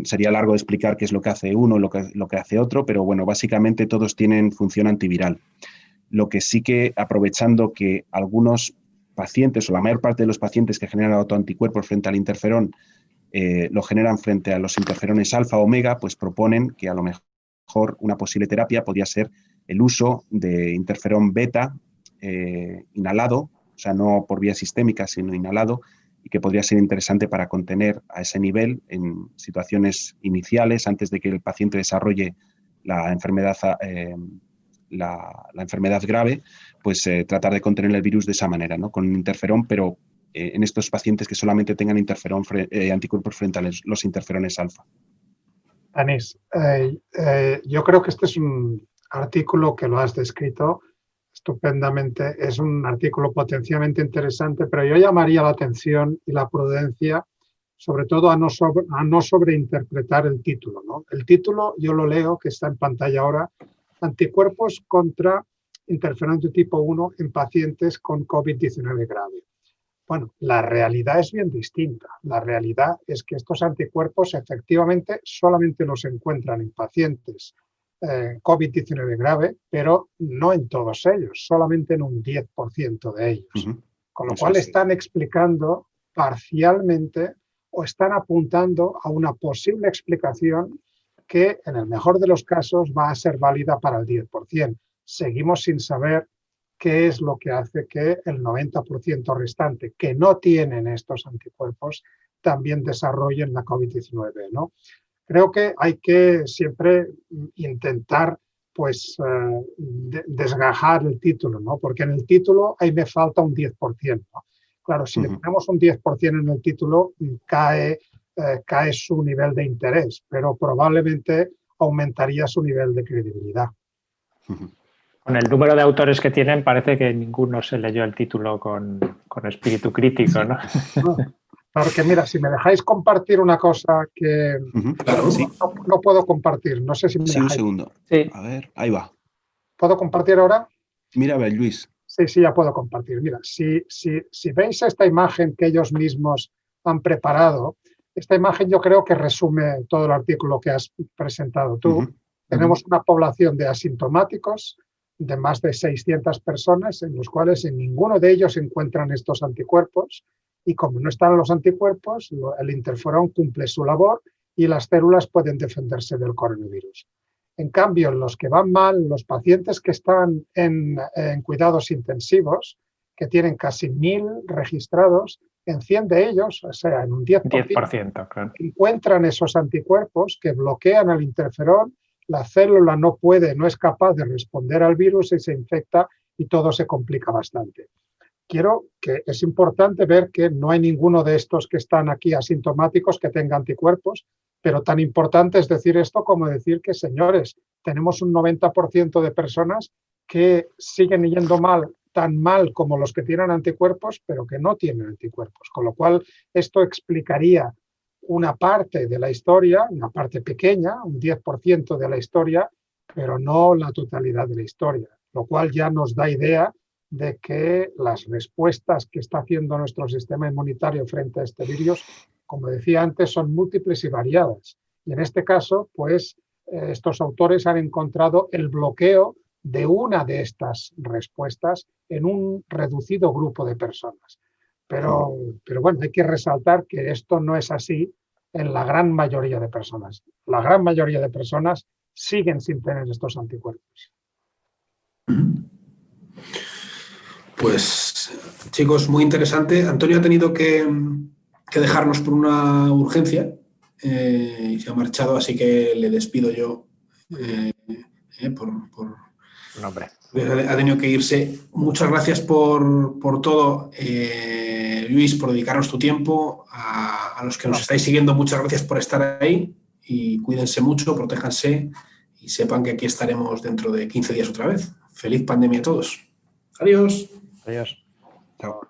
Sería largo de explicar qué es lo que hace uno, lo que hace otro, pero bueno, básicamente todos tienen función antiviral. Lo que sí que, aprovechando que algunos pacientes o la mayor parte de los pacientes que generan autoanticuerpos frente al interferón lo generan frente a los interferones alfa o omega, pues proponen que a lo mejor una posible terapia podría ser el uso de interferón beta inhalado, o sea, no por vía sistémica, sino inhalado, y que podría ser interesante para contener a ese nivel en situaciones iniciales, antes de que el paciente desarrolle la enfermedad, la enfermedad grave, pues tratar de contener el virus de esa manera, ¿no? Con interferón, pero en estos pacientes que solamente tengan anticuerpos frente a los interferones alfa. Anis, yo creo que este es un artículo que lo has descrito estupendamente, es un artículo potencialmente interesante, pero yo llamaría la atención y la prudencia, sobre todo a no sobreinterpretar el título, ¿no? El título yo lo leo, que está en pantalla ahora, anticuerpos contra interferón de tipo 1 en pacientes con COVID-19 grave. Bueno, la realidad es bien distinta. La realidad es que estos anticuerpos efectivamente solamente los encuentran en pacientes COVID-19 grave, pero no en todos ellos, solamente en un 10% de ellos. Con lo cual están explicando parcialmente o están apuntando a una posible explicación que en el mejor de los casos va a ser válida para el 10%. Seguimos sin saber qué es lo que hace que el 90% restante que no tienen estos anticuerpos también desarrollen la COVID-19, ¿no? Creo que hay que siempre intentar pues, desgajar el título, ¿no? Porque en el título ahí me falta un 10%, ¿no? Claro, si le ponemos un 10% en el título, cae su nivel de interés, pero probablemente aumentaría su nivel de credibilidad. Con el número de autores que tienen, parece que ninguno se leyó el título con espíritu crítico, ¿no? Claro que mira, si me dejáis compartir una cosa que claro, sí. no puedo compartir, no sé si me dejáis. Un segundo. Sí. A ver, ahí va. ¿Puedo compartir ahora? Mira, a ver, Luis. Sí, ya puedo compartir. Mira, si veis esta imagen que ellos mismos han preparado, esta imagen yo creo que resume todo el artículo que has presentado tú. Tenemos una población de asintomáticos de más de 600 personas, en los cuales en ninguno de ellos se encuentran estos anticuerpos, y como no están los anticuerpos, el interferón cumple su labor y las células pueden defenderse del coronavirus. En cambio, en los que van mal, los pacientes que están en cuidados intensivos, que tienen casi 1.000 registrados, en 100 de ellos, o sea, en un 10%, claro, encuentran esos anticuerpos que bloquean el interferón, la célula no es capaz de responder al virus y se infecta y todo se complica bastante. Es importante ver que no hay ninguno de estos que están aquí asintomáticos que tenga anticuerpos, pero tan importante es decir esto como decir que, señores, tenemos un 90% de personas que siguen yendo mal, tan mal como los que tienen anticuerpos, pero que no tienen anticuerpos. Con lo cual, esto explicaría una parte de la historia, una parte pequeña, un 10% de la historia, pero no la totalidad de la historia, lo cual ya nos da idea de que las respuestas que está haciendo nuestro sistema inmunitario frente a este virus, como decía antes, son múltiples y variadas. Y en este caso, pues, estos autores han encontrado el bloqueo de una de estas respuestas en un reducido grupo de personas. Pero bueno, hay que resaltar que esto no es así en la gran mayoría de personas. La gran mayoría de personas siguen sin tener estos anticuerpos. Pues, chicos, muy interesante. Antonio ha tenido que dejarnos por una urgencia y se ha marchado, así que le despido yo ha tenido que irse. Muchas gracias por todo, Luis, por dedicarnos tu tiempo. A los que nos estáis siguiendo, muchas gracias por estar ahí y cuídense mucho, protéjanse y sepan que aquí estaremos dentro de 15 días otra vez. Feliz pandemia a todos. Adiós. Adiós. Chao.